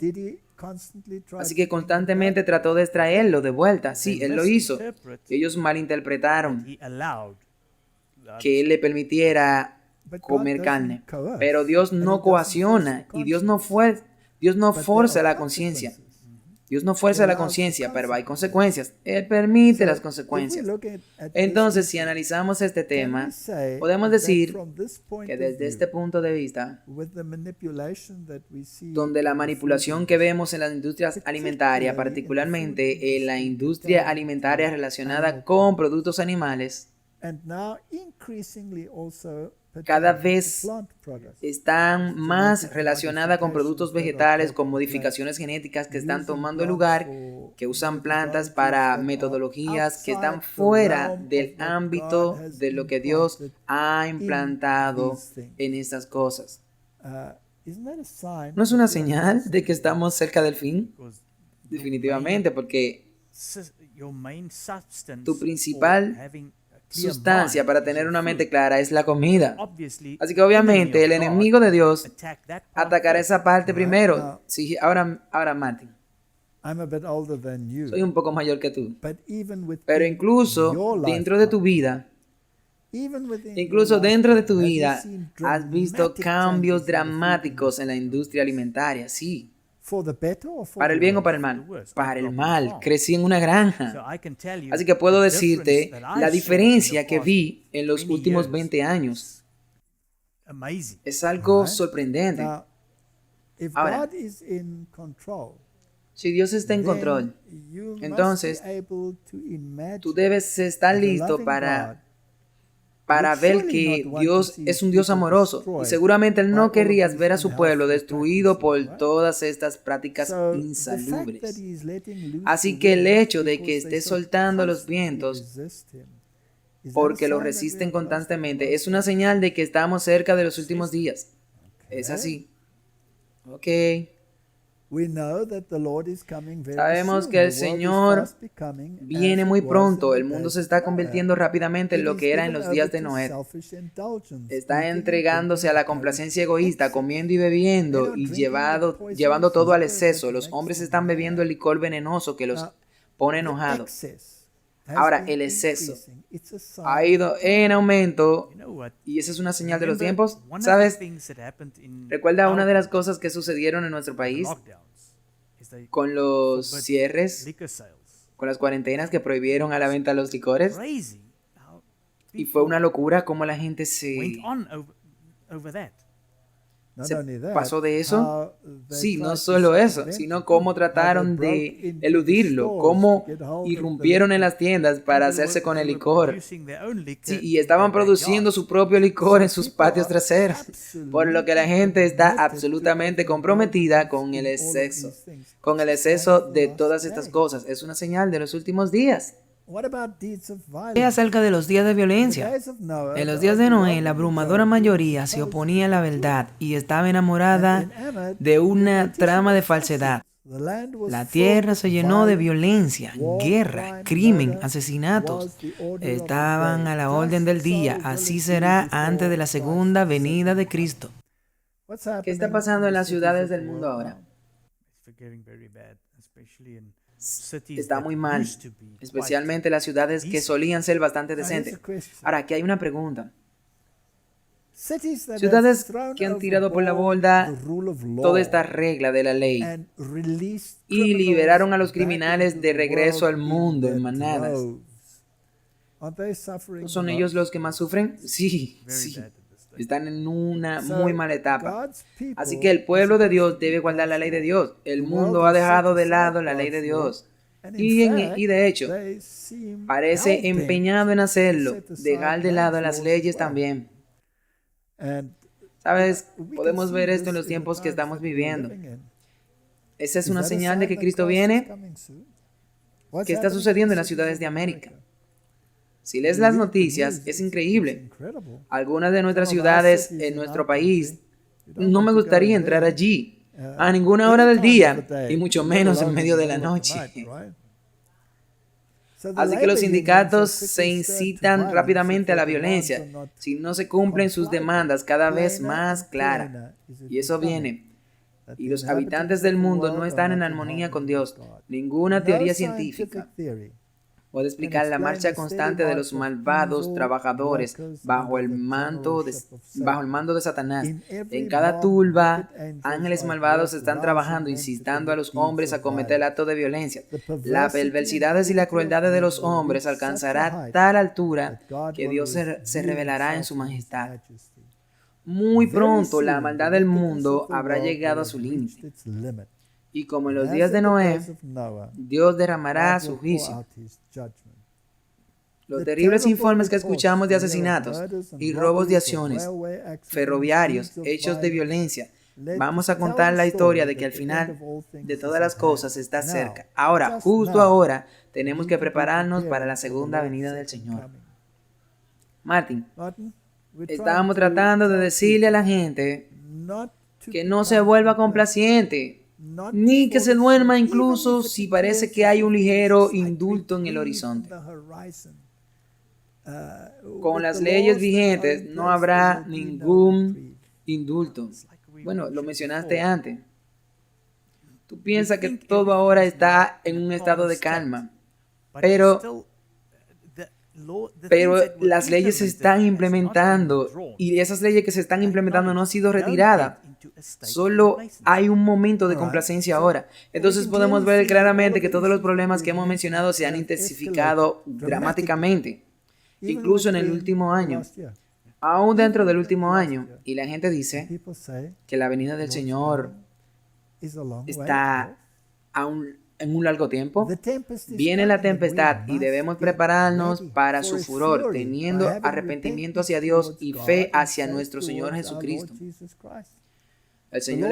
Así que constantemente trató de extraerlo de vuelta. Sí, Él lo hizo. Ellos malinterpretaron que Él le permitiera comer carne. Pero Dios no coacciona y Dios no fuerza la conciencia. Dios no fuerza la conciencia, pero hay consecuencias. Él permite las consecuencias. Entonces, si analizamos este tema, podemos decir que desde este punto de vista, donde la manipulación que vemos en las industrias alimentarias, particularmente en la industria alimentaria relacionada con productos animales, cada vez están más relacionadas con productos vegetales, con modificaciones genéticas que están tomando lugar, que usan plantas para metodologías que están fuera del ámbito de lo que Dios ha implantado en estas cosas. ¿No es una señal de que estamos cerca del fin? Definitivamente, porque tu principal sustancia para tener una mente clara es la comida. Así que obviamente el enemigo de Dios atacará esa parte primero. Sí, ahora Martin, soy un poco mayor que tú, pero incluso dentro de tu vida, has visto cambios dramáticos en la industria alimentaria, sí. ¿Para el bien o para el mal? Para el mal. Crecí en una granja. Así que puedo decirte la diferencia que vi en los últimos 20 años. Es algo sorprendente. Ahora, si Dios está en control, entonces tú debes estar listo para ver que Dios es un Dios amoroso. Y seguramente Él no querría ver a su pueblo destruido por todas estas prácticas insalubres. Así que el hecho de que esté soltando los vientos porque lo resisten constantemente es una señal de que estamos cerca de los últimos días. Es así. Ok. Sabemos que el Señor viene muy pronto. El mundo se está convirtiendo rápidamente en lo que era en los días de Noé. Está entregándose a la complacencia egoísta, comiendo y bebiendo y llevando todo al exceso. Los hombres están bebiendo el licor venenoso que los pone enojados. Ahora, el exceso ha ido en aumento y esa es una señal de los tiempos. ¿Sabes? Recuerda una de las cosas que sucedieron en nuestro país con los cierres, con las cuarentenas que prohibieron a la venta los licores. Y fue una locura cómo la gente se pasó de eso. Sí, no solo eso, sino cómo trataron de eludirlo, cómo irrumpieron en las tiendas para hacerse con el licor. Sí, y estaban produciendo su propio licor en sus patios traseros, por lo que la gente está absolutamente comprometida con el exceso de todas estas cosas. Es una señal de los últimos días. ¿Qué acerca de los días de violencia? En los días de Noé, la abrumadora mayoría se oponía a la verdad y estaba enamorada de una trama de falsedad. La tierra se llenó de violencia, guerra, crimen, asesinatos. Estaban a la orden del día. Así será antes de la segunda venida de Cristo. ¿Qué está pasando en las ciudades del mundo ahora? Está muy mal, especialmente las ciudades que solían ser bastante decentes. Ahora, aquí hay una pregunta. Ciudades que han tirado por la borda toda esta regla de la ley y liberaron a los criminales de regreso al mundo en manadas. ¿No son ellos los que más sufren? Sí, sí. Están en una muy mala etapa. Así que el pueblo de Dios debe guardar la ley de Dios. El mundo ha dejado de lado la ley de Dios. Y de hecho, parece empeñado en hacerlo, dejar de lado las leyes también. ¿Sabes? Podemos ver esto en los tiempos que estamos viviendo. ¿Esa es una señal de que Cristo viene? ¿Qué está sucediendo en las ciudades de América? Si lees las noticias, es increíble. Algunas de nuestras ciudades en nuestro país, no me gustaría entrar allí a ninguna hora del día, y mucho menos en medio de la noche. Así que los sindicatos se incitan rápidamente a la violencia si no se cumplen sus demandas cada vez más claras. Y eso viene. Y los habitantes del mundo no están en armonía con Dios. Ninguna teoría científica puede explicar la marcha constante de los malvados trabajadores bajo el mando de Satanás. En cada turba, ángeles malvados están trabajando, incitando a los hombres a cometer actos de violencia. Las perversidades y las crueldades de los hombres alcanzará tal altura que Dios se revelará en su majestad. Muy pronto la maldad del mundo habrá llegado a su límite. Y como en los días de Noé, Dios derramará su juicio. Los terribles informes que escuchamos de asesinatos y robos de acciones, ferroviarios, hechos de violencia, vamos a contar la historia de que al final de todas las cosas está cerca. Ahora, justo ahora, tenemos que prepararnos para la segunda venida del Señor. Martin, estábamos tratando de decirle a la gente que no se vuelva complaciente, ni que se duerma incluso si parece que hay un ligero indulto en el horizonte. Con las leyes vigentes no habrá ningún indulto. Bueno, lo mencionaste antes. Tú piensas que todo ahora está en un estado de calma, pero las leyes se están implementando y esas leyes que se están implementando no han sido retiradas. Solo hay un momento de complacencia ahora. Entonces podemos ver claramente que todos los problemas que hemos mencionado se han intensificado dramáticamente, incluso en el último año, aún dentro del último año. Y la gente dice que la venida del Señor está en un largo tiempo. Viene la tempestad y debemos prepararnos para su furor, teniendo arrepentimiento hacia Dios y fe hacia nuestro Señor Jesucristo. El Señor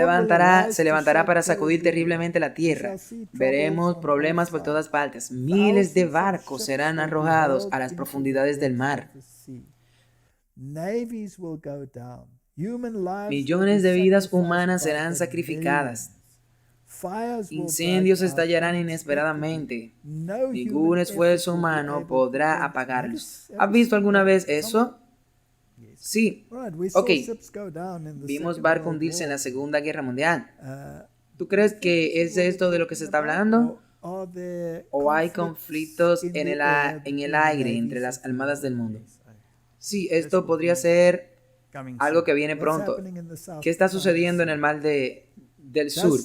se levantará para sacudir terriblemente la tierra. Veremos problemas por todas partes. Miles de barcos serán arrojados a las profundidades del mar. Millones de vidas humanas serán sacrificadas. Incendios estallarán inesperadamente. Ningún esfuerzo humano podrá apagarlos. ¿Has visto alguna vez eso? Sí. Ok. Vimos barcos hundirse en la Segunda Guerra Mundial. ¿Tú crees que es esto de lo que se está hablando? ¿O hay conflictos en el aire entre las armadas del mundo? Sí, esto podría ser algo que viene pronto. ¿Qué está sucediendo en el mar del sur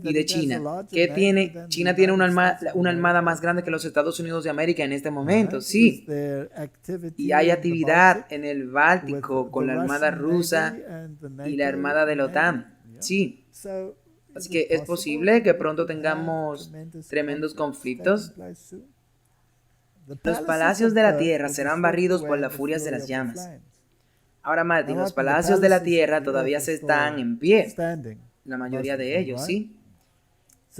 y de China? ¿Qué tiene? China tiene una armada más grande que los Estados Unidos de América en este momento, sí. Y hay actividad en el Báltico con la armada rusa y la armada de la OTAN, sí. Así que es posible que pronto tengamos tremendos conflictos. Los palacios de la tierra serán barridos por las furias de las llamas. Ahora, Martín, los palacios de la tierra todavía se están en pie. La mayoría de ellos, sí.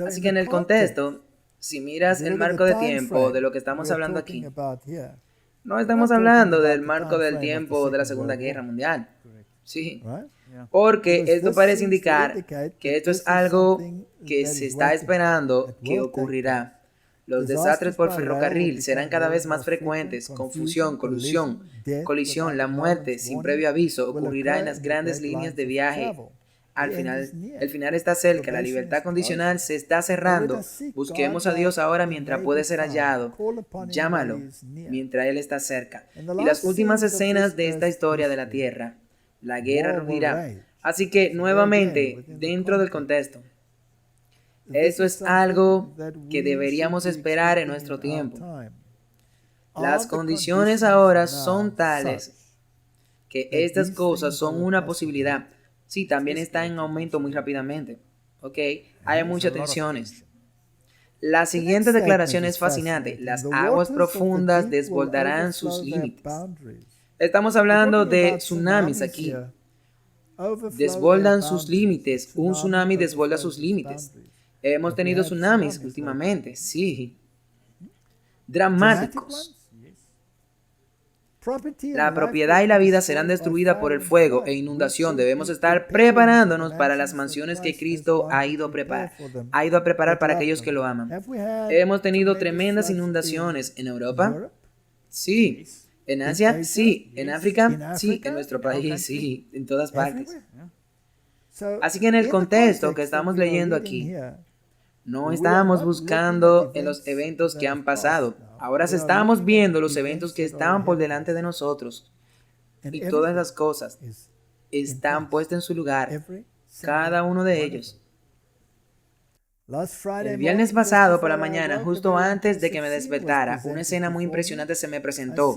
Así que en el contexto, si miras el marco de tiempo de lo que estamos hablando aquí, no estamos hablando del marco del tiempo de la Segunda Guerra Mundial. Sí. Porque esto parece indicar que esto es algo que se está esperando que ocurrirá. Los desastres por ferrocarril serán cada vez más frecuentes. Confusión, colisión, la muerte sin previo aviso ocurrirá en las grandes líneas de viaje. El final está cerca, la libertad condicional se está cerrando. Busquemos a Dios ahora mientras puede ser hallado. Llámalo mientras Él está cerca. Y las últimas escenas de esta historia de la tierra, la guerra rugirá. Así que nuevamente, dentro del contexto, esto es algo que deberíamos esperar en nuestro tiempo. Las condiciones ahora son tales que estas cosas son una posibilidad. Sí, también está en aumento muy rápidamente. Ok, hay muchas tensiones. La siguiente declaración es fascinante. Las aguas profundas desbordarán sus límites. Estamos hablando de tsunamis aquí. Desbordan sus límites. Un tsunami desborda sus límites. Hemos tenido tsunamis últimamente, sí. Dramáticos. La propiedad y la vida serán destruidas por el fuego e inundación. Debemos estar preparándonos para las mansiones que Cristo ha ido a preparar para aquellos que lo aman. Hemos tenido tremendas inundaciones en Europa. Sí. ¿En Asia? Sí. ¿En África? Sí. ¿En nuestro país? Sí. En todas partes. Así que en el contexto que estamos leyendo aquí, no estábamos buscando en los eventos que han pasado. Ahora estamos viendo los eventos que estaban por delante de nosotros. Y todas las cosas están puestas en su lugar. Cada uno de ellos. El viernes pasado por la mañana, justo antes de que me despertara, una escena muy impresionante se me presentó.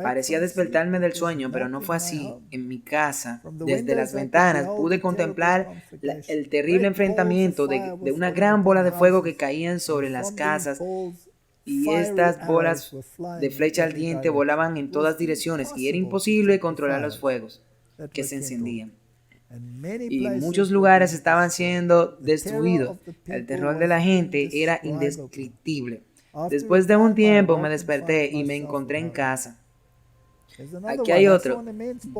Parecía despertarme del sueño, pero no fue así. En mi casa, desde las ventanas, pude contemplar el terrible enfrentamiento de una gran bola de fuego que caían sobre las casas, y estas bolas de flecha ardiente volaban en todas direcciones y era imposible controlar los fuegos que se encendían. Y muchos lugares estaban siendo destruidos. El terror de la gente era indescriptible. Después de un tiempo me desperté y me encontré en casa. Aquí hay otro.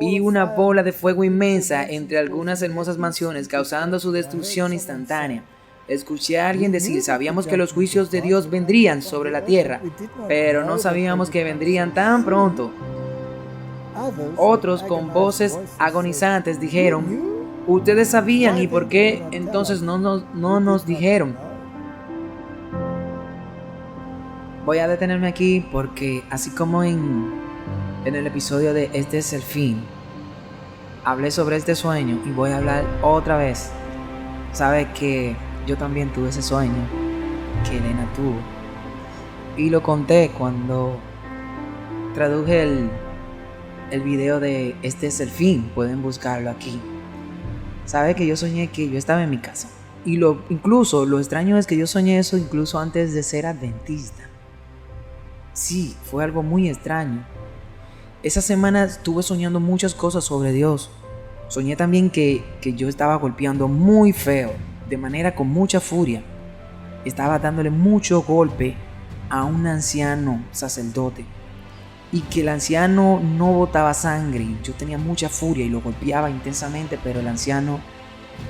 Vi una bola de fuego inmensa entre algunas hermosas mansiones, causando su destrucción instantánea. Escuché a alguien decir: sabíamos que los juicios de Dios vendrían sobre la tierra, pero no sabíamos que vendrían tan pronto. Otros con voces agonizantes dijeron: ustedes sabían, ¿y por qué entonces no nos dijeron? Voy a detenerme aquí porque así como en el episodio de Este es el fin, hablé sobre este sueño y voy a hablar otra vez. Sabe que yo también tuve ese sueño que Elena tuvo y lo conté cuando traduje el video de Este es el fin. Pueden buscarlo aquí. Sabe que yo soñé que yo estaba en mi casa. Y incluso lo extraño es que yo soñé eso incluso antes de ser adventista. Sí, fue algo muy extraño. Esa semana estuve soñando muchas cosas sobre Dios. Soñé también que yo estaba golpeando muy feo, de manera con mucha furia. Estaba dándole mucho golpe a un anciano sacerdote. Y que el anciano no botaba sangre. Yo tenía mucha furia y lo golpeaba intensamente, pero el anciano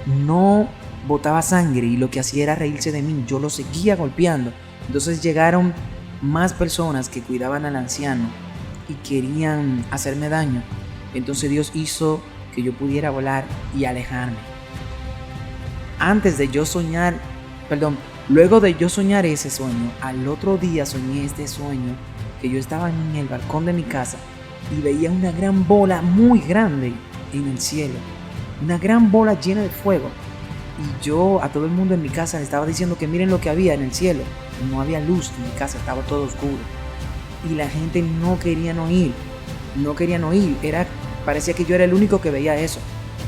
no botaba sangre y lo que hacía era reírse de mí. Yo lo seguía golpeando. Entonces llegaron más personas que cuidaban al anciano y querían hacerme daño. Entonces Dios hizo que yo pudiera volar y alejarme. Luego de yo soñar ese sueño, al otro día soñé este sueño, que yo estaba en el balcón de mi casa y veía una gran bola muy grande en el cielo, una gran bola llena de fuego, y yo a todo el mundo en mi casa le estaba diciendo que miren lo que había en el cielo. No había luz en mi casa, estaba todo oscuro y la gente no querían oír, parecía que yo era el único que veía eso.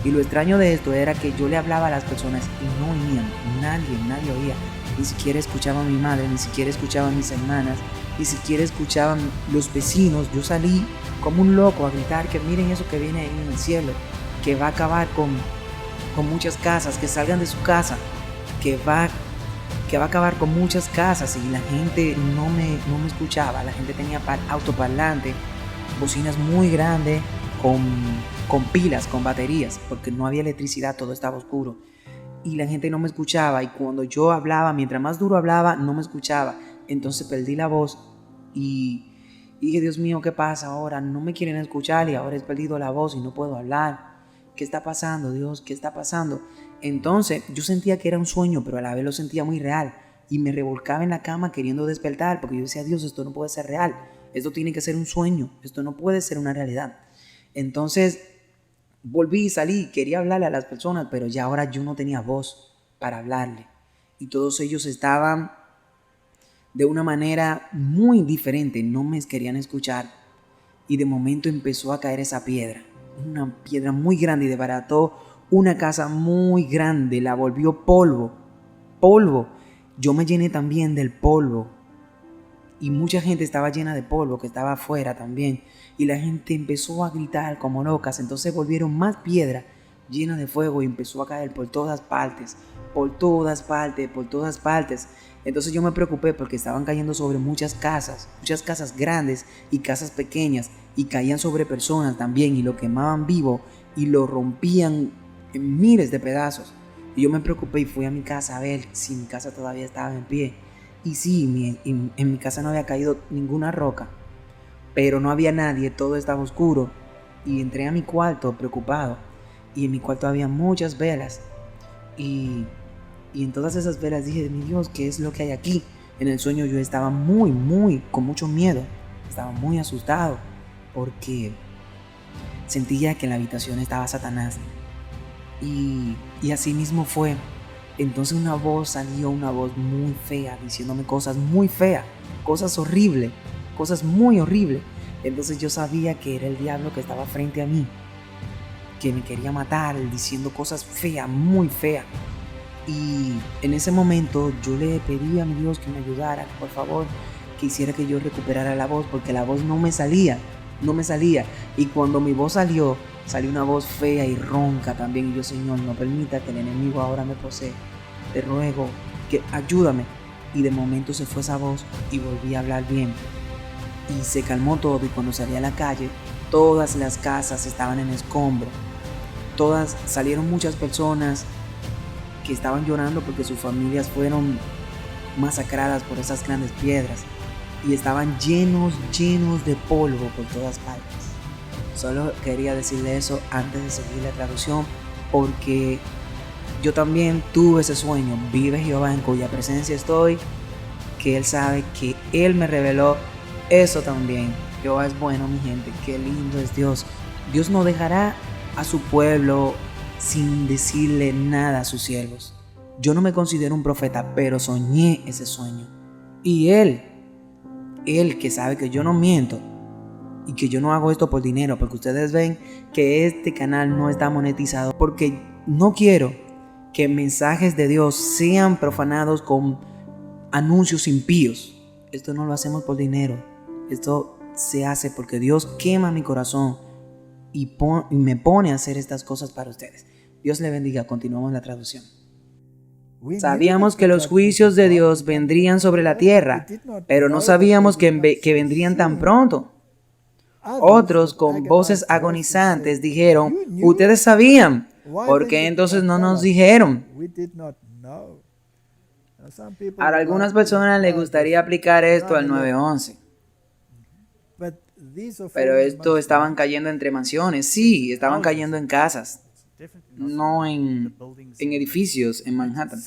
Y lo extraño de esto era que yo le hablaba a las personas y no oían, nadie oía. Ni siquiera escuchaba a mi madre, ni siquiera escuchaba a mis hermanas, ni siquiera escuchaban los vecinos. Yo salí como un loco a gritar que miren eso que viene ahí en el cielo, que va a acabar con muchas casas, que salgan de su casa, que va a acabar con muchas casas. Y la gente no me escuchaba. La gente tenía autoparlante, bocinas muy grandes con pilas, con baterías, porque no había electricidad, todo estaba oscuro. Y la gente no me escuchaba, y cuando yo hablaba, mientras más duro hablaba, no me escuchaba. Entonces perdí la voz y dije: Dios mío, ¿qué pasa ahora? No me quieren escuchar y ahora he perdido la voz y no puedo hablar. ¿Qué está pasando, Dios? ¿Qué está pasando? Entonces yo sentía que era un sueño, pero a la vez lo sentía muy real y me revolcaba en la cama queriendo despertar, porque yo decía: Dios, esto no puede ser real, esto tiene que ser un sueño, esto no puede ser una realidad. Entonces volví y salí, quería hablarle a las personas, pero ya ahora yo no tenía voz para hablarle. Y todos ellos estaban de una manera muy diferente, no me querían escuchar. Y de momento empezó a caer esa piedra, una piedra muy grande, y desbarató una casa muy grande, la volvió polvo. Yo me llené también del polvo. Y mucha gente estaba llena de polvo que estaba afuera también. Y la gente empezó a gritar como locas. Entonces volvieron más piedra llena de fuego y empezó a caer por todas partes. Entonces yo me preocupé porque estaban cayendo sobre muchas casas grandes y casas pequeñas. y caían sobre personas también y lo quemaban vivo y lo rompían en miles de pedazos. Y yo me preocupé y fui a mi casa a ver si mi casa todavía estaba en pie. Y sí, en mi casa no había caído ninguna roca, pero no había nadie, todo estaba oscuro. Y entré a mi cuarto preocupado, y en mi cuarto había muchas velas. Y en todas esas velas dije, mi Dios, ¿qué es lo que hay aquí? En el sueño yo estaba con mucho miedo, estaba muy asustado, porque sentía que en la habitación estaba Satanás. Y así mismo fue. Entonces una voz muy fea, diciéndome cosas muy feas, cosas horribles, cosas muy horribles. Entonces yo sabía que era el diablo que estaba frente a mí, que me quería matar, diciendo cosas feas, muy feas. Y en ese momento yo le pedí a mi Dios que me ayudara, por favor, que hiciera que yo recuperara la voz, porque la voz no me salía. Y cuando mi voz salió una voz fea y ronca también. Y yo, Señor, no permita que el enemigo ahora me posee. Te ruego que ayúdame. Y de momento se fue esa voz y volví a hablar bien. Y se calmó todo, y cuando salí a la calle, todas las casas estaban en escombro. Salieron muchas personas que estaban llorando porque sus familias fueron masacradas por esas grandes piedras. Y estaban llenos de polvo por todas partes. Solo quería decirle eso antes de seguir la traducción, porque yo también tuve ese sueño. Vive Jehová en cuya presencia estoy, que Él sabe que Él me reveló eso también. Jehová es bueno, mi gente, qué lindo es Dios. Dios no dejará a su pueblo sin decirle nada a sus siervos. Yo no me considero un profeta, pero soñé ese sueño. Y Él que sabe que yo no miento y que yo no hago esto por dinero, porque ustedes ven que este canal no está monetizado, porque no quiero que mensajes de Dios sean profanados con anuncios impíos. Esto no lo hacemos por dinero, esto se hace porque Dios quema mi corazón y me pone a hacer estas cosas para ustedes. Dios le bendiga. Continuamos la traducción. Sabíamos que los juicios de Dios vendrían sobre la tierra, pero no sabíamos que vendrían tan pronto. Otros, con voces agonizantes, dijeron, ustedes sabían, ¿por qué entonces no nos dijeron? A algunas personas les gustaría aplicar esto al 911. Pero esto estaban cayendo entre mansiones. Sí, estaban cayendo en casas, no en edificios en Manhattan.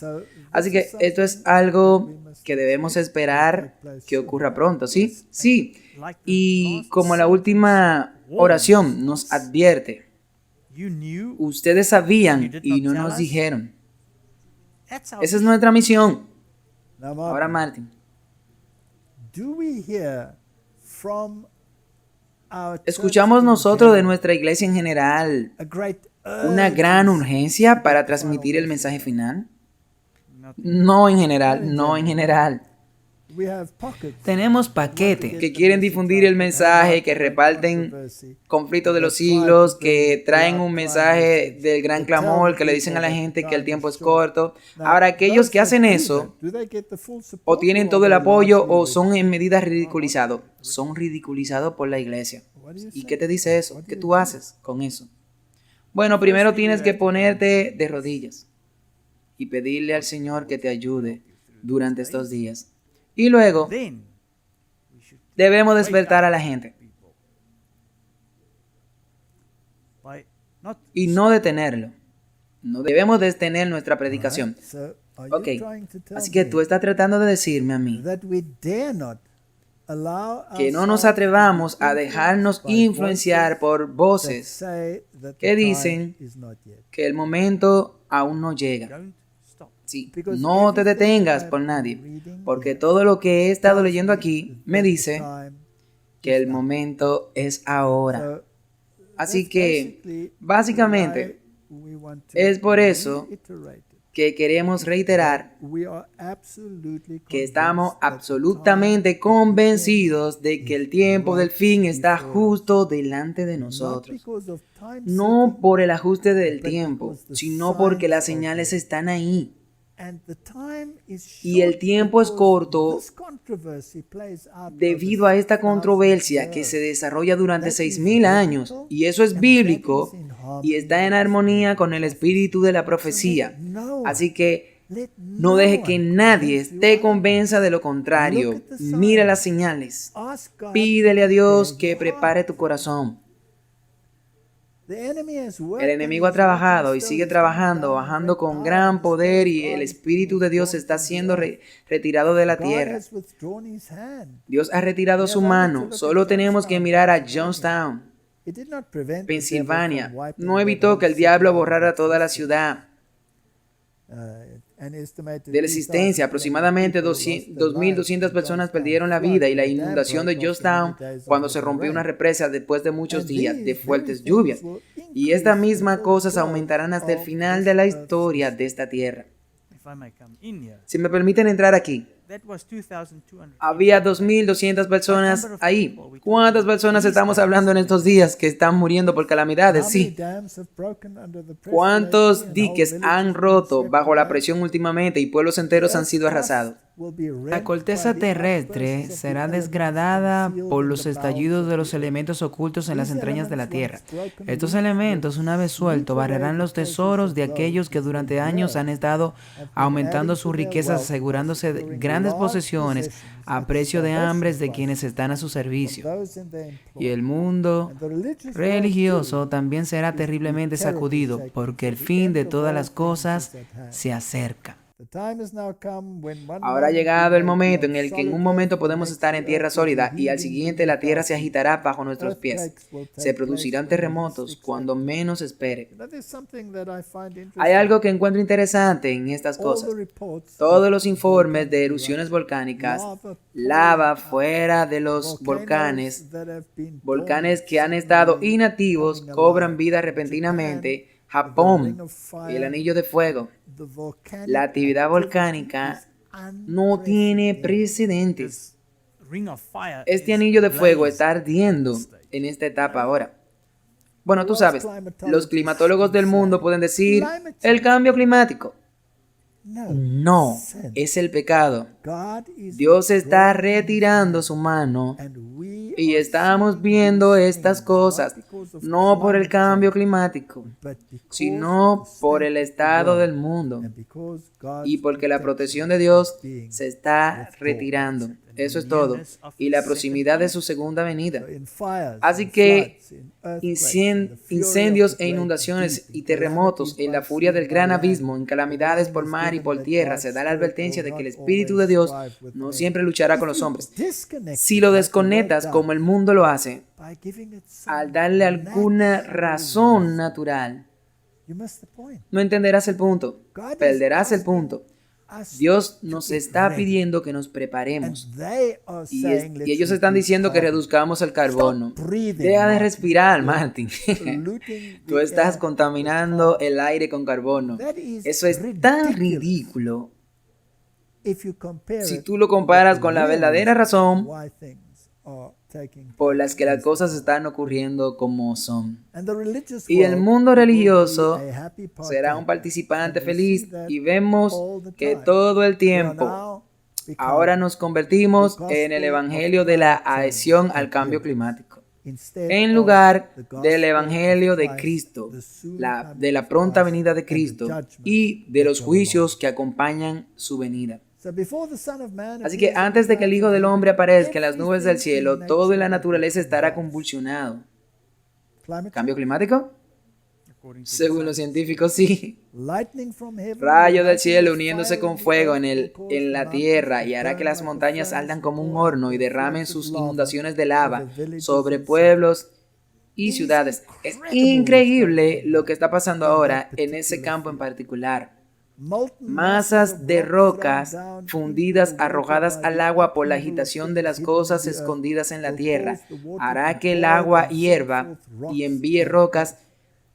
Así que esto es algo que debemos esperar que ocurra pronto, ¿sí? Sí. Y como la última oración nos advierte, ustedes sabían y no nos dijeron. Esa es nuestra misión. Ahora, Martin, ¿escuchamos nosotros de nuestra iglesia en general una gran urgencia para transmitir el mensaje final? No en general. Tenemos paquetes que quieren difundir el mensaje, que reparten conflictos de los siglos, que traen un mensaje del gran clamor, que le dicen a la gente que el tiempo es corto. Ahora, aquellos que hacen eso, o tienen todo el apoyo, o son en medida ridiculizados. Son ridiculizados por la iglesia. ¿Y qué te dice eso? ¿Qué tú haces con eso? Bueno, primero tienes que ponerte de rodillas y pedirle al Señor que te ayude durante estos días. Y luego debemos despertar a la gente y no detenerlo. No debemos detener nuestra predicación. Ok, así que tú estás tratando de decirme a mí que no nos atrevamos a dejarnos influenciar por voces que dicen que el momento aún no llega. Sí, no te detengas por nadie, porque todo lo que he estado leyendo aquí me dice que el momento es ahora. Así que, básicamente, es por eso que queremos reiterar que estamos absolutamente convencidos de que el tiempo del fin está justo delante de nosotros. No por el ajuste del tiempo, sino porque las señales están ahí. Y el tiempo es corto debido a esta controversia que se desarrolla durante 6.000 años. Y eso es bíblico y está en armonía con el espíritu de la profecía. Así que no deje que nadie te convenza de lo contrario. Mira las señales. Pídele a Dios que prepare tu corazón. El enemigo ha trabajado y sigue trabajando, bajando con gran poder, y el Espíritu de Dios está siendo retirado de la tierra. Dios ha retirado su mano. Solo tenemos que mirar a Johnstown, Pensilvania. No evitó que el diablo borrara toda la ciudad de la existencia. Aproximadamente 2.200 personas perdieron la vida, y la inundación de Johnstown, cuando se rompió una represa después de muchos días de fuertes lluvias. Y estas mismas cosas aumentarán hasta el final de la historia de esta tierra. Si me permiten entrar aquí, había 2.200 personas ahí. ¿Cuántas personas estamos hablando en estos días que están muriendo por calamidades? Sí. ¿Cuántos diques han roto bajo la presión últimamente y pueblos enteros han sido arrasados? La corteza terrestre será desgradada por los estallidos de los elementos ocultos en las entrañas de la tierra. Estos elementos, una vez sueltos, barrerán los tesoros de aquellos que durante años han estado aumentando sus riquezas, asegurándose de grandes posesiones a precio de hambres de quienes están a su servicio. Y el mundo religioso también será terriblemente sacudido, porque el fin de todas las cosas se acerca. Ahora ha llegado el momento en el que en un momento podemos estar en tierra sólida y al siguiente la tierra se agitará bajo nuestros pies. Se producirán terremotos cuando menos espere. Hay algo que encuentro interesante en estas cosas. Todos los informes de erupciones volcánicas, lava fuera de los volcanes que han estado inactivos, cobran vida repentinamente. Japón, el anillo de fuego. La actividad volcánica no tiene precedentes. Este anillo de fuego está ardiendo en esta etapa ahora. Bueno, tú sabes, los climatólogos del mundo pueden decir el cambio climático. No, es el pecado. Dios está retirando su mano y estamos viendo estas cosas no por el cambio climático, sino por el estado del mundo y porque la protección de Dios se está retirando. Eso es todo. Y la proximidad de su segunda venida. Así que incendios e inundaciones y terremotos, en la furia del gran abismo, en calamidades por mar y por tierra, se da la advertencia de que el Espíritu de Dios no siempre luchará con los hombres. Si lo desconectas como el mundo lo hace, al darle alguna razón natural, no entenderás el punto, perderás el punto. Dios nos está pidiendo que nos preparemos. Y ellos están diciendo que reduzcamos el carbono. Deja de respirar, Martin. Tú estás contaminando el aire con carbono. Eso es tan ridículo. Si tú lo comparas con la verdadera razón por las que las cosas están ocurriendo como son. Y el mundo religioso será un participante feliz, y vemos que todo el tiempo ahora nos convertimos en el evangelio de la adhesión al cambio climático, en lugar del evangelio de Cristo, de la pronta venida de Cristo y de los juicios que acompañan su venida. Así que antes de que el Hijo del Hombre aparezca en las nubes del cielo, todo en la naturaleza estará convulsionado. ¿Cambio climático? Según los científicos, sí. Rayo del cielo uniéndose con fuego en la tierra, y hará que las montañas ardan como un horno y derramen sus inundaciones de lava sobre pueblos y ciudades. Es increíble lo que está pasando ahora en ese campo en particular. Masas de rocas fundidas arrojadas al agua por la agitación de las cosas escondidas en la tierra. Hará que el agua hierva y envíe rocas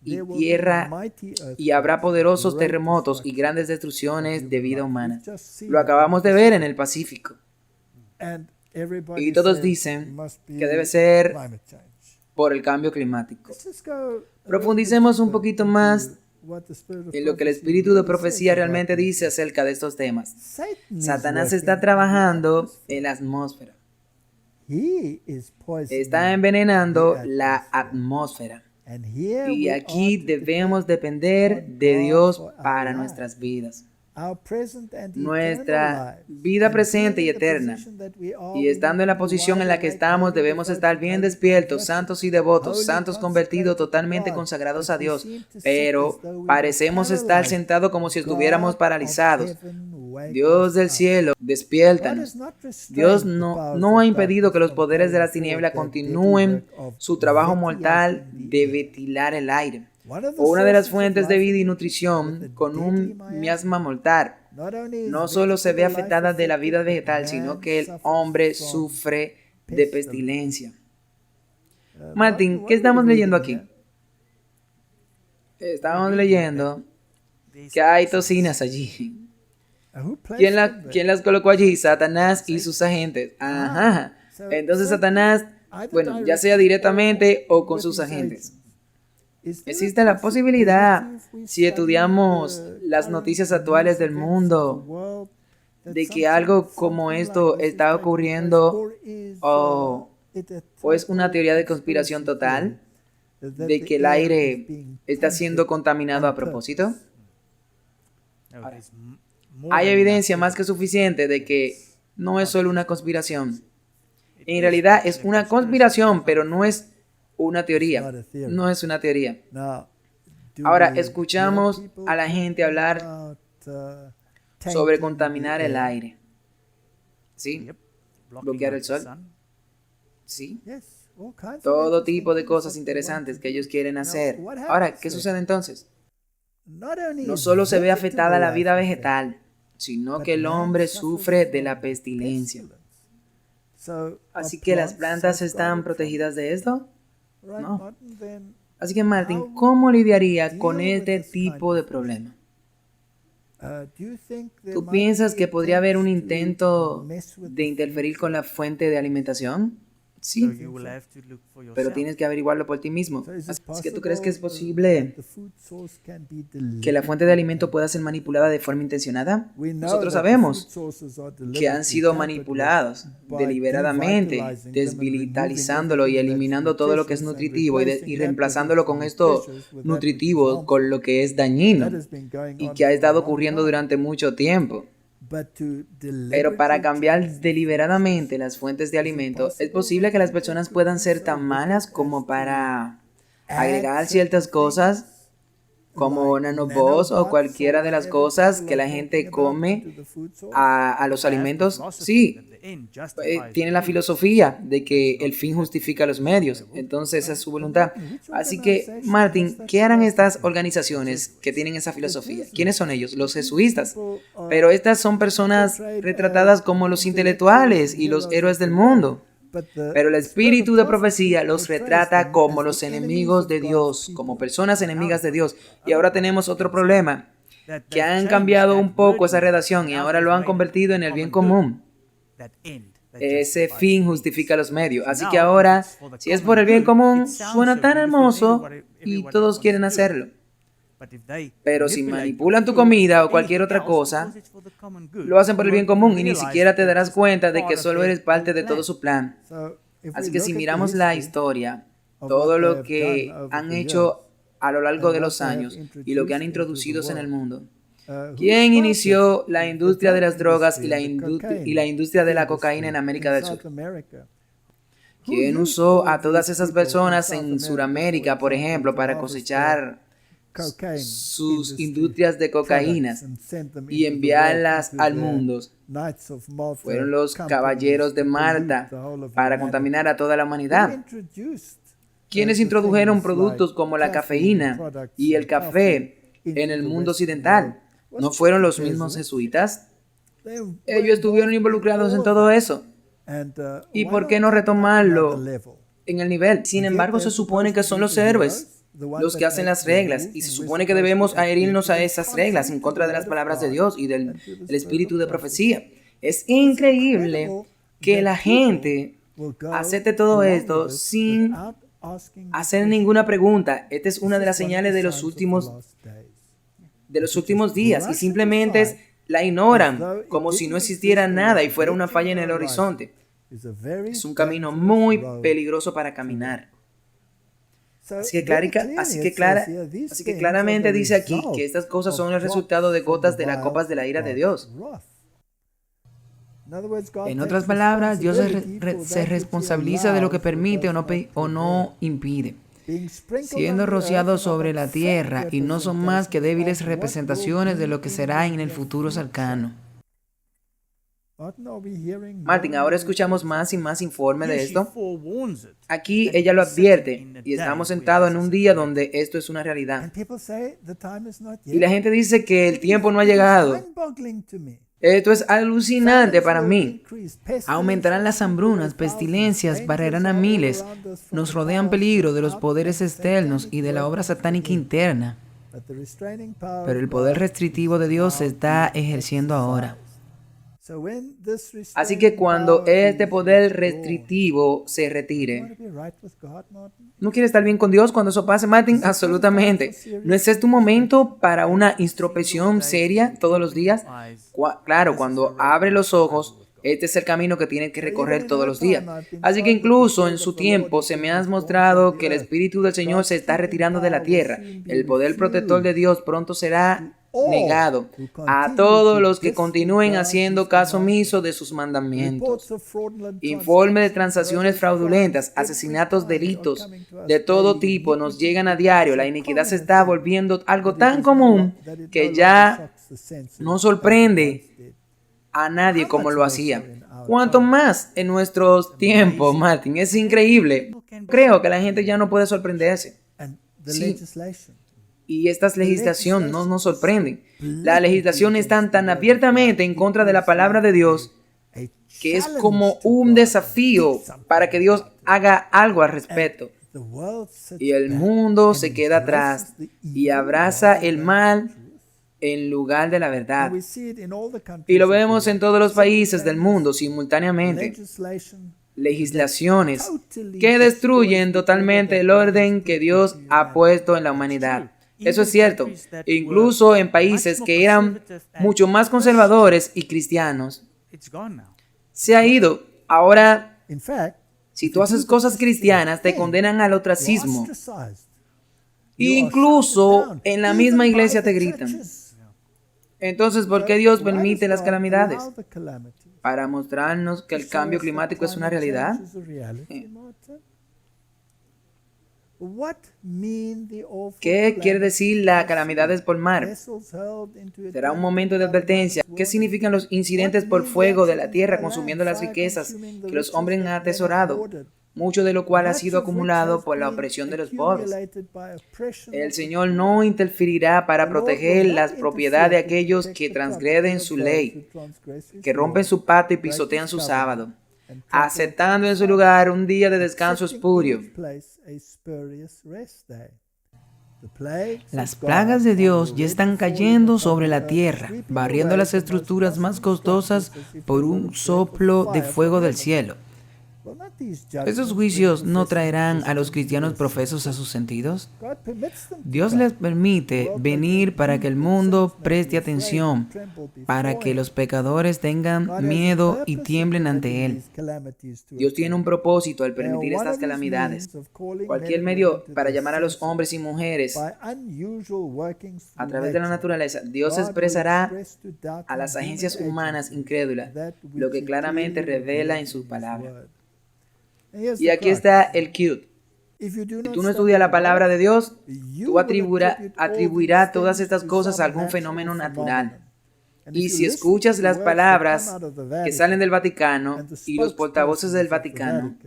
y tierra, y habrá poderosos terremotos y grandes destrucciones de vida humana. Lo acabamos de ver en el Pacífico. Y todos dicen que debe ser por el cambio climático. Profundicemos un poquito más en lo que el espíritu de profecía realmente dice acerca de estos temas. Satanás está trabajando en la atmósfera. Está envenenando la atmósfera. Y aquí debemos depender de Dios para nuestras vidas. Nuestra vida presente y eterna. Y estando en la posición en la que estamos, debemos estar bien despiertos, santos y devotos, santos convertidos, totalmente consagrados a Dios. Pero parecemos estar sentados como si estuviéramos paralizados. Dios del cielo, despiértanos. Dios no ha impedido que los poderes de la tiniebla continúen su trabajo mortal de ventilar el aire. Una de las fuentes de vida y nutrición con un miasma mortal. No solo se ve afectada de la vida vegetal, sino que el hombre sufre de pestilencia. Martín, ¿qué estamos leyendo aquí? Estamos leyendo que hay toxinas allí. ¿Quién las colocó allí? Satanás y sus agentes. Ajá. Entonces Satanás, bueno, ya sea directamente o con sus agentes. Existe la posibilidad, si estudiamos las noticias actuales del mundo, de que algo como esto está ocurriendo o es una teoría de conspiración total, de que el aire está siendo contaminado a propósito. Ahora, hay evidencia más que suficiente de que no es solo una conspiración. En realidad es una conspiración, pero no es una teoría. No es una teoría. Ahora, escuchamos a la gente hablar sobre contaminar el aire. ¿Sí? Bloquear el sol. ¿Sí? Todo tipo de cosas interesantes que ellos quieren hacer. Ahora, ¿qué sucede entonces? No solo se ve afectada la vida vegetal, sino que el hombre sufre de la pestilencia. Así que las plantas están protegidas de esto. No. Así que Martín, ¿cómo lidiaría con este tipo de problema? ¿Tú piensas que podría haber un intento de interferir con la fuente de alimentación? Sí, pero tienes que averiguarlo por ti mismo. Así que tú crees que es posible que la fuente de alimento pueda ser manipulada de forma intencionada. Nosotros sabemos que han sido manipulados deliberadamente, desvitalizándolo y eliminando todo lo que es nutritivo y reemplazándolo con esto nutritivo con lo que es dañino y que ha estado ocurriendo durante mucho tiempo. Pero para cambiar deliberadamente las fuentes de alimento, es posible que las personas puedan ser tan malas como para agregar ciertas cosas como nanobots o cualquiera de las cosas que la gente come a los alimentos. Sí, tiene la filosofía de que el fin justifica los medios, entonces esa es su voluntad. Así que, Martín, ¿qué harán estas organizaciones que tienen esa filosofía? ¿Quiénes son ellos? Los jesuitas. Pero estas son personas retratadas como los intelectuales y los héroes del mundo. Pero el espíritu de profecía los retrata como los enemigos de Dios, como personas enemigas de Dios. Y ahora tenemos otro problema, que han cambiado un poco esa redacción y ahora lo han convertido en el bien común. Ese fin justifica los medios. Así que ahora, si es por el bien común, suena tan hermoso y todos quieren hacerlo. Pero si manipulan tu comida o cualquier otra cosa, lo hacen por el bien común y ni siquiera te darás cuenta de que solo eres parte de todo su plan. Así que si miramos la historia, todo lo que han hecho a lo largo de los años y lo que han introducido en el mundo, ¿quién inició la industria de las drogas y la industria de la cocaína en América del Sur? ¿Quién usó a todas esas personas en Sudamérica, por ejemplo, para cosechar sus industrias de cocaína y enviarlas al mundo? Fueron los caballeros de Malta para contaminar a toda la humanidad. ¿Quiénes introdujeron productos como la cafeína y el café en el mundo occidental? ¿No fueron los mismos jesuitas? Ellos estuvieron involucrados en todo eso. ¿Y por qué no retomarlo en el nivel? Sin embargo, se supone que son los héroes los que hacen las reglas, y se supone que debemos adherirnos a esas reglas en contra de las palabras de Dios y del espíritu de profecía. Es increíble que la gente acepte todo esto sin hacer ninguna pregunta. Esta es una de las señales de los últimos de los últimos días y simplemente la ignoran como si no existiera nada y fuera una falla en el horizonte. Es un camino muy peligroso para caminar. Así que claramente dice aquí que estas cosas son el resultado de gotas de las copas de la ira de Dios. En otras palabras, Dios se responsabiliza de lo que permite o no impide, siendo rociados sobre la tierra, y no son más que débiles representaciones de lo que será en el futuro cercano. Martin, ahora escuchamos más y más informe de esto. Aquí ella lo advierte y estamos sentados en un día donde esto es una realidad. Y la gente dice que el tiempo no ha llegado. Esto es alucinante para mí. Aumentarán las hambrunas, pestilencias, barrerán a miles. Nos rodean peligro de los poderes externos y de la obra satánica interna. Pero el poder restrictivo de Dios se está ejerciendo ahora. Así que cuando este poder restrictivo se retire, ¿no quieres estar bien con Dios cuando eso pase, Martin? Absolutamente. ¿No es este un momento para una introspección seria todos los días? Claro, cuando abre los ojos, este es el camino que tiene que recorrer todos los días. Así que incluso en su tiempo se me ha mostrado que el Espíritu del Señor se está retirando de la tierra. El poder protector de Dios pronto será negado a todos los que continúen haciendo caso omiso de sus mandamientos. Informes de transacciones fraudulentas, asesinatos, delitos de todo tipo nos llegan a diario. La iniquidad se está volviendo algo tan común que ya no sorprende a nadie como lo hacía. Cuanto más en nuestros tiempos, Martin, es increíble. Creo que la gente ya no puede sorprenderse. Sí. Y esta legislación no nos sorprende. La legislación está tan abiertamente en contra de la palabra de Dios que es como un desafío para que Dios haga algo al respecto. Y el mundo se queda atrás y abraza el mal en lugar de la verdad. Y lo vemos en todos los países del mundo simultáneamente. Legislaciones que destruyen totalmente el orden que Dios ha puesto en la humanidad. Eso es cierto. Incluso en países que eran mucho más conservadores y cristianos, se ha ido. Ahora, si tú haces cosas cristianas, te condenan al ostracismo. Incluso en la misma iglesia te gritan. Entonces, ¿por qué Dios permite las calamidades? Para mostrarnos que el cambio climático es una realidad. ¿Qué quiere decir la calamidades por mar? Será un momento de advertencia. ¿Qué significan los incidentes por fuego de la tierra consumiendo las riquezas que los hombres han atesorado? Mucho de lo cual ha sido acumulado por la opresión de los pobres. El Señor no interferirá para proteger las propiedades de aquellos que transgreden su ley, que rompen su pacto y pisotean su sábado, aceptando en su lugar un día de descanso espurio. Las plagas de Dios ya están cayendo sobre la tierra, barriendo las estructuras más costosas por un soplo de fuego del cielo. ¿Esos juicios no traerán a los cristianos profesos a sus sentidos? Dios les permite venir para que el mundo preste atención, para que los pecadores tengan miedo y tiemblen ante Él. Dios tiene un propósito al permitir estas calamidades. Cualquier medio para llamar a los hombres y mujeres a través de la naturaleza, Dios expresará a las agencias humanas incrédulas lo que claramente revela en su palabra. Y aquí está el cute. Si tú no estudias la palabra de Dios, tú atribuirás todas estas cosas a algún fenómeno natural. Y si escuchas las palabras que salen del Vaticano y los portavoces del Vaticano,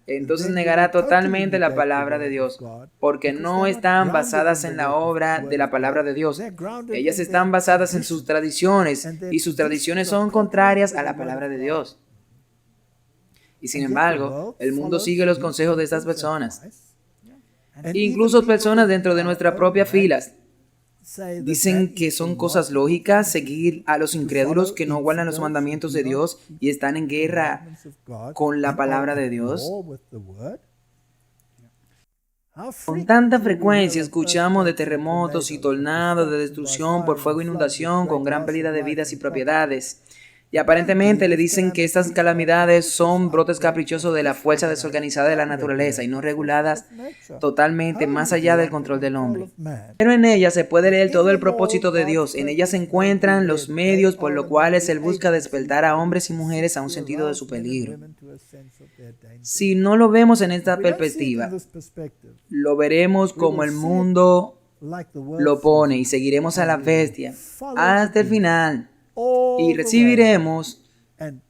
entonces negará totalmente la palabra de Dios, porque no están basadas en la obra de la palabra de Dios. Ellas están basadas en sus tradiciones, y sus tradiciones son contrarias a la palabra de Dios. Y sin embargo, el mundo sigue los consejos de estas personas. Incluso personas dentro de nuestras propias filas dicen que son cosas lógicas seguir a los incrédulos que no guardan los mandamientos de Dios y están en guerra con la palabra de Dios. Con tanta frecuencia escuchamos de terremotos y tornados, de destrucción por fuego e inundación, con gran pérdida de vidas y propiedades. Y aparentemente le dicen que estas calamidades son brotes caprichosos de la fuerza desorganizada de la naturaleza y no reguladas totalmente más allá del control del hombre. Pero en ellas se puede leer todo el propósito de Dios. En ellas se encuentran los medios por los cuales Él busca despertar a hombres y mujeres a un sentido de su peligro. Si no lo vemos en esta perspectiva, lo veremos como el mundo lo pone y seguiremos a la bestia hasta el final. Y recibiremos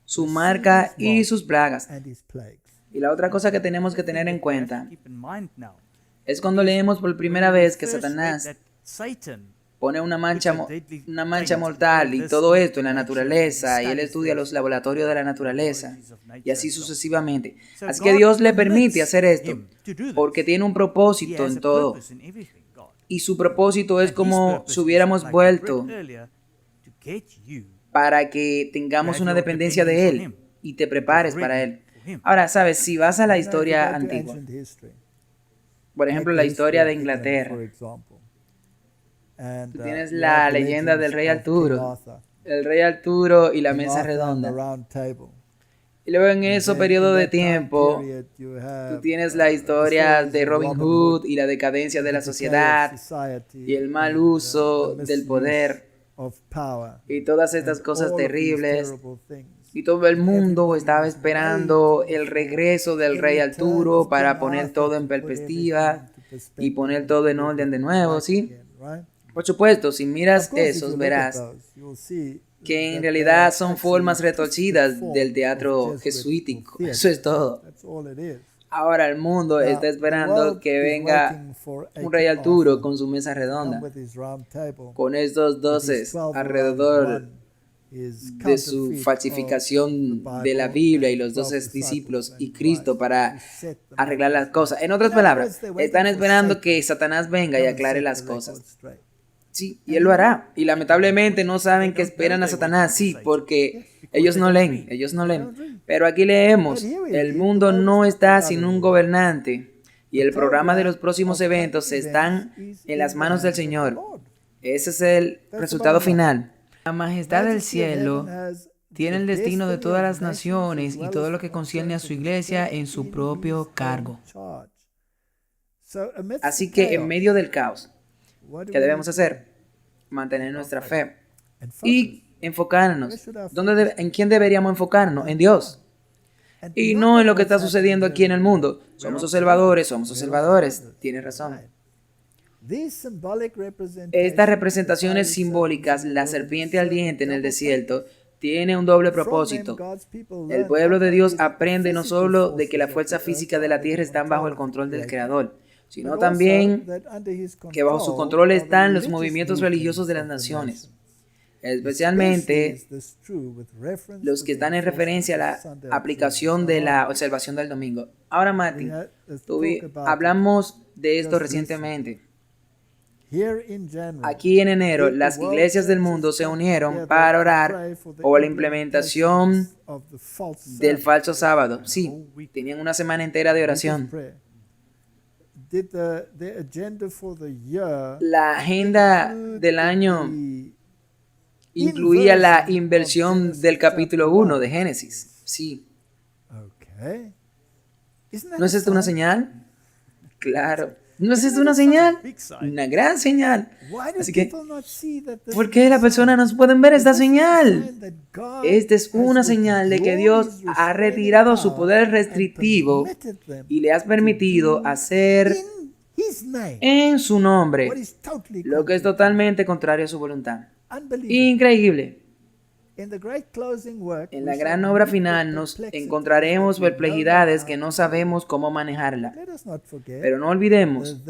su marca y sus plagas. Y la otra cosa que tenemos que tener en cuenta es cuando leemos por primera vez que Satanás pone una mancha mortal y todo esto en la naturaleza, y él estudia los laboratorios de la naturaleza, y así sucesivamente. Así que Dios le permite hacer esto, porque tiene un propósito en todo. Y su propósito es como si hubiéramos vuelto para que tengamos una dependencia de Él y te prepares para Él. Ahora, sabes, si vas a la historia antigua, por ejemplo, la historia de Inglaterra, tú tienes la leyenda del rey Arturo, el rey Arturo y la mesa redonda. Y luego en ese periodo de tiempo, tú tienes la historia de Robin Hood y la decadencia de la sociedad y el mal uso del poder y todas estas cosas terribles. Y todo el mundo estaba esperando el regreso del rey Arturo para poner todo en perspectiva y poner todo en orden de nuevo, ¿sí? Por supuesto, si miras esos, verás que en realidad son formas retorcidas del teatro jesuítico. Eso es todo. Ahora el mundo está esperando que venga un rey Arturo con su mesa redonda, con estos 12 alrededor de su falsificación de la Biblia y los 12 discípulos y Cristo para arreglar las cosas. En otras palabras, están esperando que Satanás venga y aclare las cosas. Sí, y él lo hará. Y lamentablemente no saben que esperan a Satanás, sí, porque ellos no leen. Pero aquí leemos, el mundo no está sin un gobernante y el programa de los próximos eventos están en las manos del Señor. Ese es el resultado final. La majestad del cielo tiene el destino de todas las naciones y todo lo que concierne a su iglesia en su propio cargo. Así que en medio del caos, ¿qué debemos hacer? Mantener nuestra fe y enfocarnos. ¿En quién deberíamos enfocarnos? En Dios. Y no en lo que está sucediendo aquí en el mundo. Somos observadores. Tienes razón. Estas representaciones simbólicas, la serpiente ardiente en el desierto, tiene un doble propósito. El pueblo de Dios aprende no solo de que la fuerza física de la tierra está bajo el control del Creador, sino también que bajo su control están los movimientos religiosos de las naciones, especialmente los que están en referencia a la aplicación de la observación del domingo. Ahora, Martín, hablamos de esto recientemente. Aquí en enero, las iglesias del mundo se unieron para orar por la implementación del falso sábado. Sí, tenían una semana entera de oración. La agenda del año incluía la inversión del capítulo 1 de Génesis. Sí. ¿No es esto una señal? Claro. ¿No es esto una señal? Una gran señal. Así que, ¿por qué las personas no pueden ver esta señal? Esta es una señal de que Dios ha retirado su poder restrictivo y le has permitido hacer en su nombre lo que es totalmente contrario a su voluntad. Increíble. En la gran obra final nos encontraremos perplejidades que no sabemos cómo manejarla. Pero no olvidemos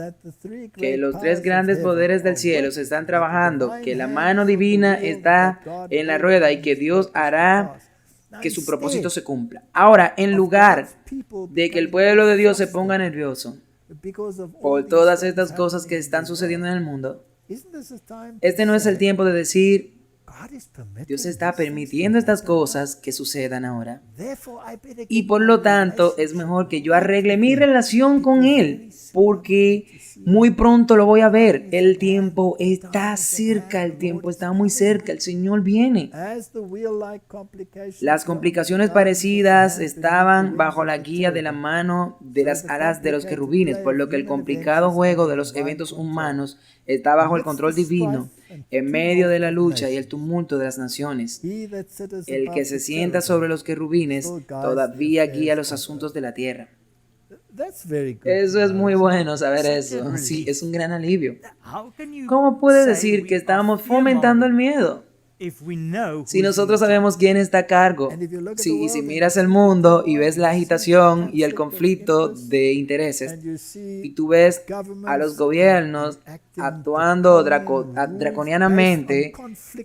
que los 3 grandes poderes del cielo se están trabajando, que la mano divina está en la rueda y que Dios hará que su propósito se cumpla. Ahora, en lugar de que el pueblo de Dios se ponga nervioso por todas estas cosas que están sucediendo en el mundo, este no es el tiempo de decir, Dios está permitiendo estas cosas que sucedan ahora. Y por lo tanto, es mejor que yo arregle mi relación con Él, porque muy pronto lo voy a ver. El tiempo está cerca, el tiempo está muy cerca, el Señor viene. Las complicaciones parecidas estaban bajo la guía de la mano de las alas de los querubines, por lo que el complicado juego de los eventos humanos está bajo el control divino, en medio de la lucha y el tumulto de las naciones. El que se sienta sobre los querubines todavía guía los asuntos de la tierra. Eso es muy bueno saber eso. Sí, es un gran alivio. ¿Cómo puedes decir que estamos fomentando el miedo? Si nosotros sabemos quién está a cargo, si miras el mundo y ves la agitación y el conflicto de intereses, y tú ves a los gobiernos actuando draconianamente,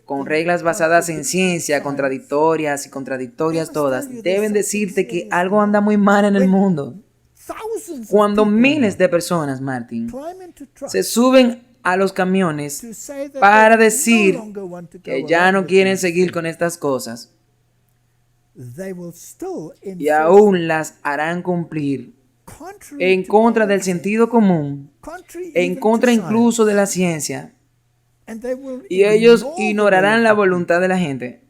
con reglas basadas en ciencia, contradictorias todas, deben decirte que algo anda muy mal en el mundo. Cuando miles de personas, Martin, se suben a los camiones para decir que ya no quieren seguir con estas cosas, y aún las harán cumplir en contra del sentido común, en contra incluso de la ciencia, y ellos ignorarán la voluntad de la gente.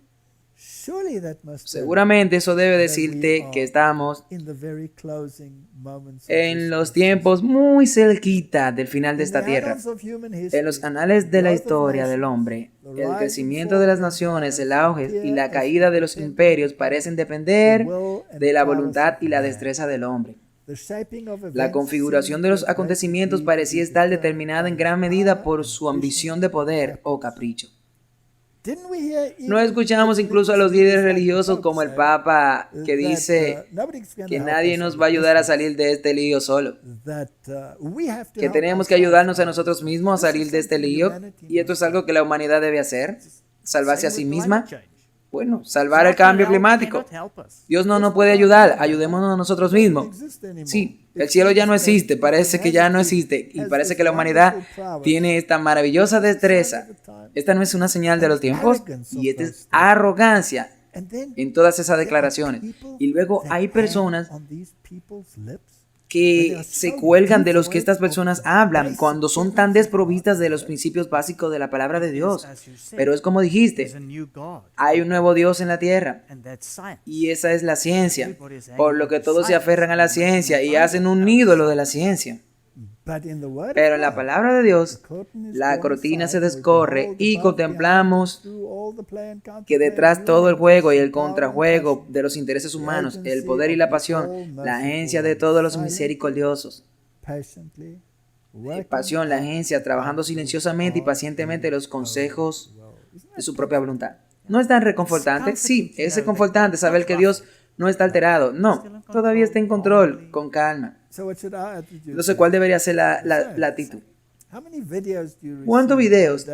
Seguramente eso debe decirte que estamos en los tiempos muy cerquita del final de esta tierra. En los anales de la historia del hombre, el crecimiento de las naciones, el auge y la caída de los imperios parecen depender de la voluntad y la destreza del hombre. La configuración de los acontecimientos parecía estar determinada en gran medida por su ambición de poder o capricho. No escuchamos incluso a los líderes religiosos como el Papa que dice que nadie nos va a ayudar a salir de este lío solo, que tenemos que ayudarnos a nosotros mismos a salir de este lío, y esto es algo que la humanidad debe hacer, salvarse a sí misma. Bueno, salvar el cambio climático. Dios no nos puede ayudar, ayudémonos a nosotros mismos. Sí, el cielo ya no existe, parece que ya no existe, y parece que la humanidad tiene esta maravillosa destreza. Esta no es una señal de los tiempos, y esta es arrogancia en todas esas declaraciones. Y luego hay personas que se cuelgan de los que estas personas hablan cuando son tan desprovistas de los principios básicos de la palabra de Dios. Pero es como dijiste, hay un nuevo Dios en la tierra, y esa es la ciencia, por lo que todos se aferran a la ciencia y hacen un ídolo de la ciencia. Pero en la palabra de Dios, la cortina se descorre y contemplamos que detrás todo el juego y el contrajuego de los intereses humanos, el poder y la pasión, la agencia de todos los misericordiosos. Pasión, la agencia, trabajando silenciosamente y pacientemente los consejos de su propia voluntad. ¿No es tan reconfortante? Sí, es reconfortante saber que Dios no está alterado. No, todavía está en control, con calma. Entonces, ¿cuál debería ser la actitud? ¿Cuántos videos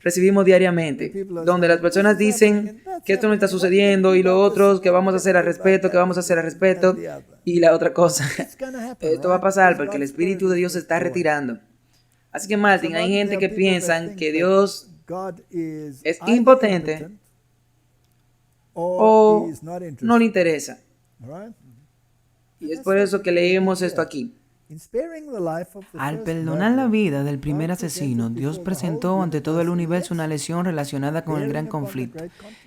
recibimos diariamente donde las personas dicen que esto no está sucediendo y lo otro que vamos a hacer al respecto, y la otra cosa? Esto va a pasar porque el Espíritu de Dios se está retirando. Así que, Martin, hay gente que piensa que Dios es impotente o no le interesa. Y es por eso que leemos esto aquí. Al perdonar la vida del primer asesino, Dios presentó ante todo el universo una lección relacionada con el gran conflicto.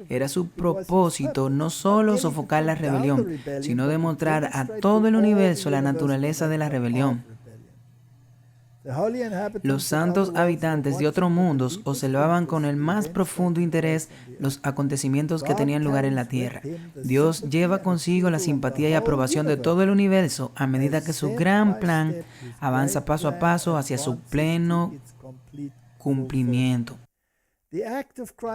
Era su propósito no solo sofocar la rebelión, sino demostrar a todo el universo la naturaleza de la rebelión. Los santos habitantes de otros mundos observaban con el más profundo interés los acontecimientos que tenían lugar en la tierra. Dios lleva consigo la simpatía y aprobación de todo el universo a medida que su gran plan avanza paso a paso hacia su pleno cumplimiento.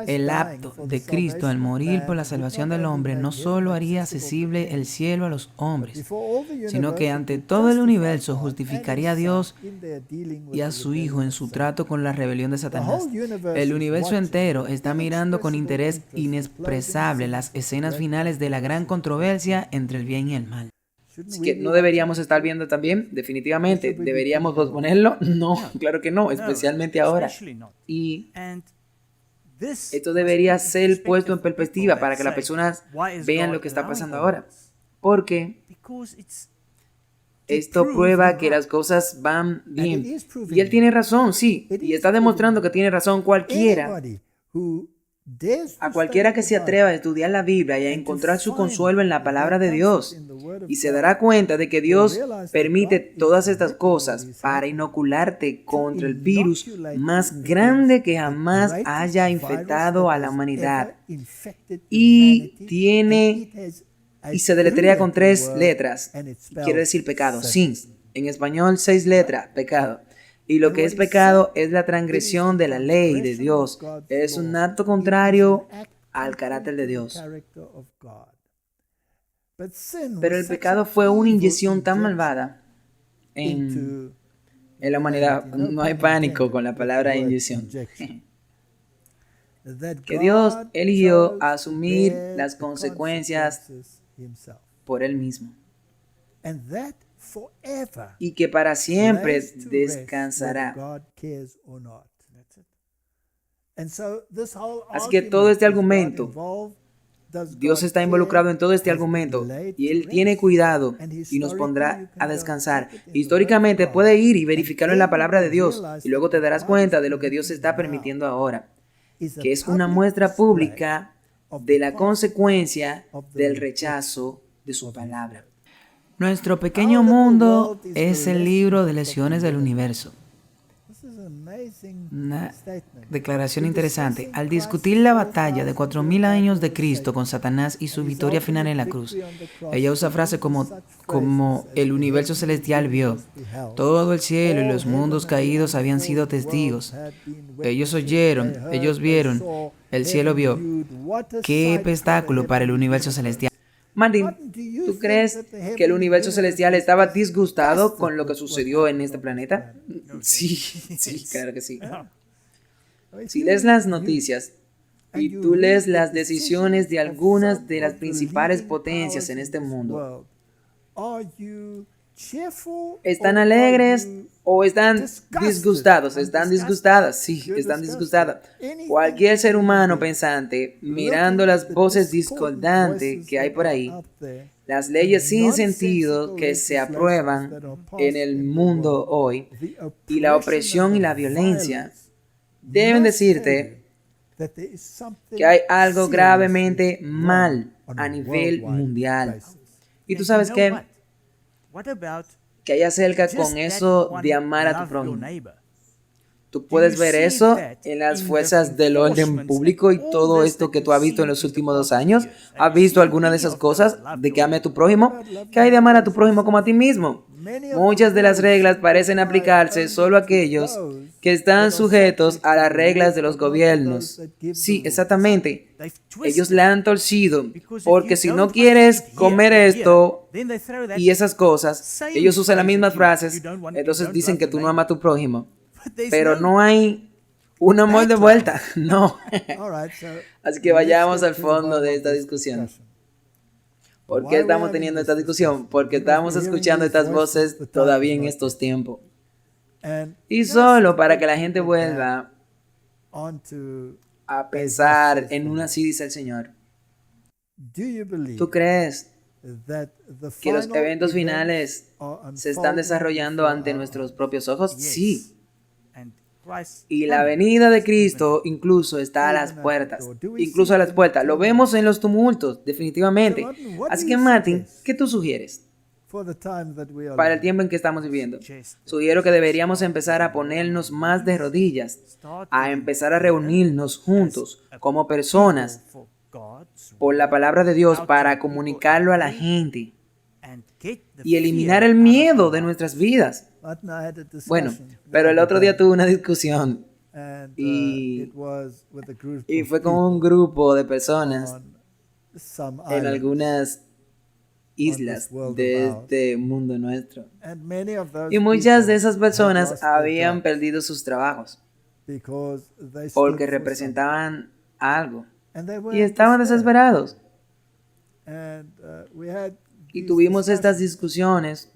El acto de Cristo al morir por la salvación del hombre no solo haría accesible el cielo a los hombres, sino que ante todo el universo justificaría a Dios y a su Hijo en su trato con la rebelión de Satanás. El universo entero está mirando con interés inexpresable las escenas finales de la gran controversia entre el bien y el mal. Así que no deberíamos estar viendo también, definitivamente. ¿Deberíamos posponerlo? No, claro que no, especialmente ahora. Y Esto debería ser puesto en perspectiva para que las personas vean lo que está pasando ahora. Porque esto prueba que las cosas van bien. Y él tiene razón, sí. Y está demostrando que tiene razón cualquiera. A cualquiera que se atreva a estudiar la Biblia y a encontrar su consuelo en la palabra de Dios, y se dará cuenta de que Dios permite todas estas cosas para inocularte contra el virus más grande que jamás haya infectado a la humanidad. Y se deletrea con 3 letras. Quiere decir pecado. Sin. En español 6 letras. Pecado. Y lo que es pecado es la transgresión de la ley de Dios. Es un acto contrario al carácter de Dios. Pero el pecado fue una inyección tan malvada en la humanidad. No hay pánico con la palabra inyección. Que Dios eligió asumir las consecuencias por Él mismo. Y que para siempre descansará. Así que todo este argumento, Dios está involucrado en todo este argumento y Él tiene cuidado y nos pondrá a descansar. Históricamente puede ir y verificarlo en la palabra de Dios y luego te darás cuenta de lo que Dios está permitiendo ahora, que es una muestra pública de la consecuencia del rechazo de su palabra. Nuestro pequeño mundo es el libro de lecciones del universo. Una declaración interesante. Al discutir la batalla de 4000 años de Cristo con Satanás y su victoria final en la cruz, ella usa frases como el universo celestial vio. Todo el cielo y los mundos caídos habían sido testigos. Ellos oyeron, ellos vieron, el cielo vio. ¡Qué espectáculo para el universo celestial! Martin, ¿tú crees que el universo celestial estaba disgustado con lo que sucedió en este planeta? Sí, claro que sí. Si lees las noticias y tú lees las decisiones de algunas de las principales potencias en este mundo, ¿están alegres o están disgustados? Están disgustadas, sí, están disgustadas. Cualquier ser humano pensante, mirando las voces discordantes que hay por ahí, las leyes sin sentido que se aprueban en el mundo hoy, y la opresión y la violencia, deben decirte que hay algo gravemente mal a nivel mundial. ¿Y tú sabes qué? ¿Qué hay acerca con eso de amar a tu prójimo? Tú puedes ver eso en las fuerzas del orden público y todo esto que tú has visto en los últimos 2 años. ¿Has visto alguna de esas cosas de que ame a tu prójimo? ¿Qué hay de amar a tu prójimo como a ti mismo? Muchas de las reglas parecen aplicarse solo a aquellos que están sujetos a las reglas de los gobiernos. Sí, exactamente. Ellos la han torcido, porque si no quieres comer esto y esas cosas, ellos usan las mismas frases, entonces dicen que tú no amas a tu prójimo. Pero no hay un amor de vuelta, no. Así que vayamos al fondo de esta discusión. ¿Por qué estamos teniendo esta discusión? Porque estamos escuchando estas voces todavía en estos tiempos. Y solo para que la gente vuelva a pensar en una así dice el Señor. ¿Tú crees que los eventos finales se están desarrollando ante nuestros propios ojos? Sí. Y la venida de Cristo incluso está a las puertas. Incluso a las puertas. Lo vemos en los tumultos, definitivamente. Así que, Martin, ¿qué tú sugieres para el tiempo en que estamos viviendo? Sugiero que deberíamos empezar a ponernos más de rodillas, a empezar a reunirnos juntos como personas por la palabra de Dios para comunicarlo a la gente y eliminar el miedo de nuestras vidas. Bueno, pero el otro día tuve una discusión y fue con un grupo de personas en algunas islas de este mundo nuestro. Y muchas de esas personas habían perdido sus trabajos porque representaban algo y estaban desesperados. Y tuvimos estas discusiones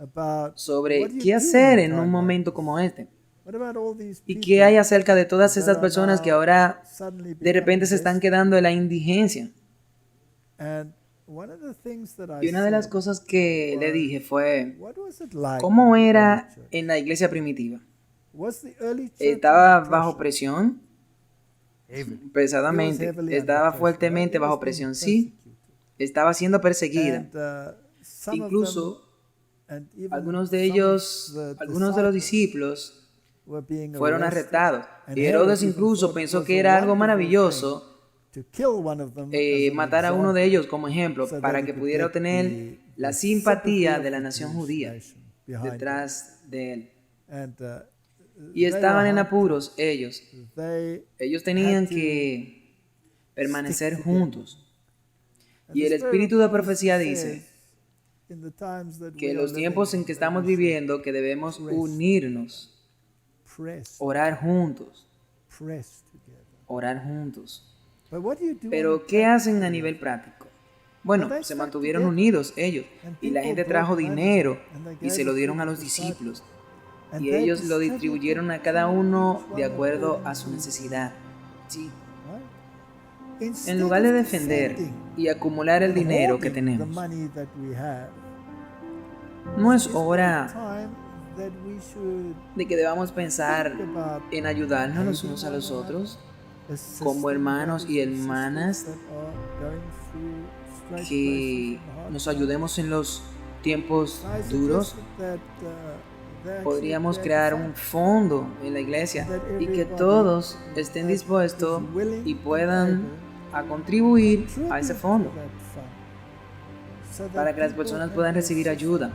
sobre qué hacer en un momento como este. ¿Y qué hay acerca de todas esas personas que ahora de repente se están quedando en la indigencia? Y una de las cosas que le dije fue, ¿cómo era en la iglesia primitiva? ¿Estaba bajo presión? Pesadamente. ¿Estaba fuertemente bajo presión? Sí. Estaba siendo perseguida. Incluso algunos de los discípulos fueron arrestados. Y Herodes incluso pensó que era algo maravilloso matar a uno de ellos como ejemplo para que pudiera obtener la simpatía de la nación judía detrás de él. Y estaban en apuros ellos. Ellos tenían que permanecer juntos. Y el espíritu de profecía dice que en los tiempos en que estamos viviendo, que debemos unirnos, orar juntos, orar juntos. Pero, ¿qué hacen a nivel práctico? Bueno, se mantuvieron unidos ellos, y la gente trajo dinero y se lo dieron a los discípulos, y ellos lo distribuyeron a cada uno de acuerdo a su necesidad. Sí. En lugar de defender y acumular el dinero que tenemos, no es hora de que debamos pensar en ayudarnos los unos a los otros como hermanos y hermanas, que nos ayudemos en los tiempos duros. Podríamos crear un fondo en la iglesia y que todos estén dispuestos y puedan a contribuir a ese fondo para que las personas puedan recibir ayuda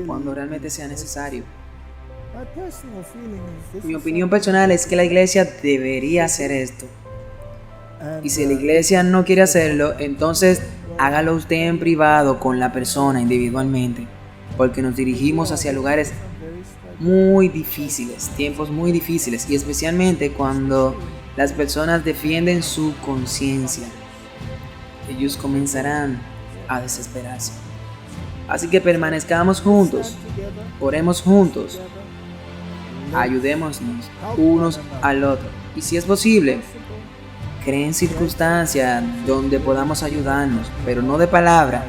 cuando realmente sea necesario. Mi opinión personal es que la iglesia debería hacer esto. Y si la iglesia no quiere hacerlo, entonces hágalo usted en privado con la persona individualmente, porque nos dirigimos hacia lugares muy difíciles, tiempos muy difíciles, y especialmente cuando las personas defienden su conciencia, ellos comenzarán a desesperarse. Así que permanezcamos juntos, oremos juntos, ayudémonos unos al otro, y si es posible, creen circunstancias donde podamos ayudarnos, pero no de palabra,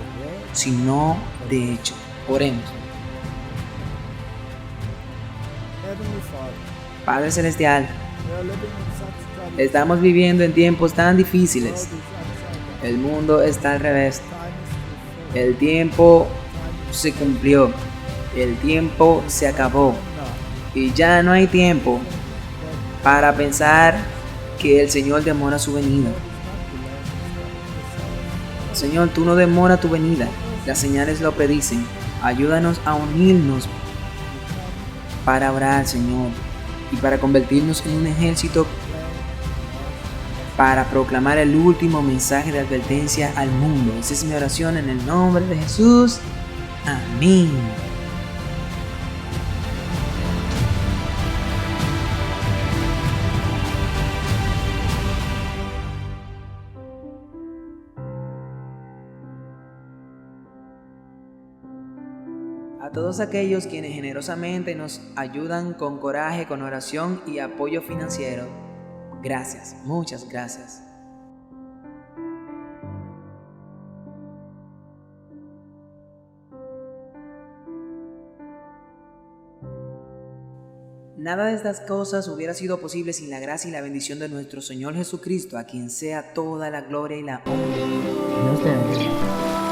sino de hecho. Oremos. Padre Celestial, estamos viviendo en tiempos tan difíciles. El mundo está al revés. El tiempo se cumplió. El tiempo se acabó. Y ya no hay tiempo para pensar que el Señor demora su venida. Señor, tú no demoras tu venida. Las señales lo predicen. Ayúdanos a unirnos para orar, Señor, y para convertirnos en un ejército para proclamar el último mensaje de advertencia al mundo. Esa es mi oración en el nombre de Jesús. Amén. A todos aquellos quienes generosamente nos ayudan con coraje, con oración y apoyo financiero, gracias, muchas gracias. Nada de estas cosas hubiera sido posible sin la gracia y la bendición de nuestro Señor Jesucristo, a quien sea toda la gloria y la honra. Dios te bendiga.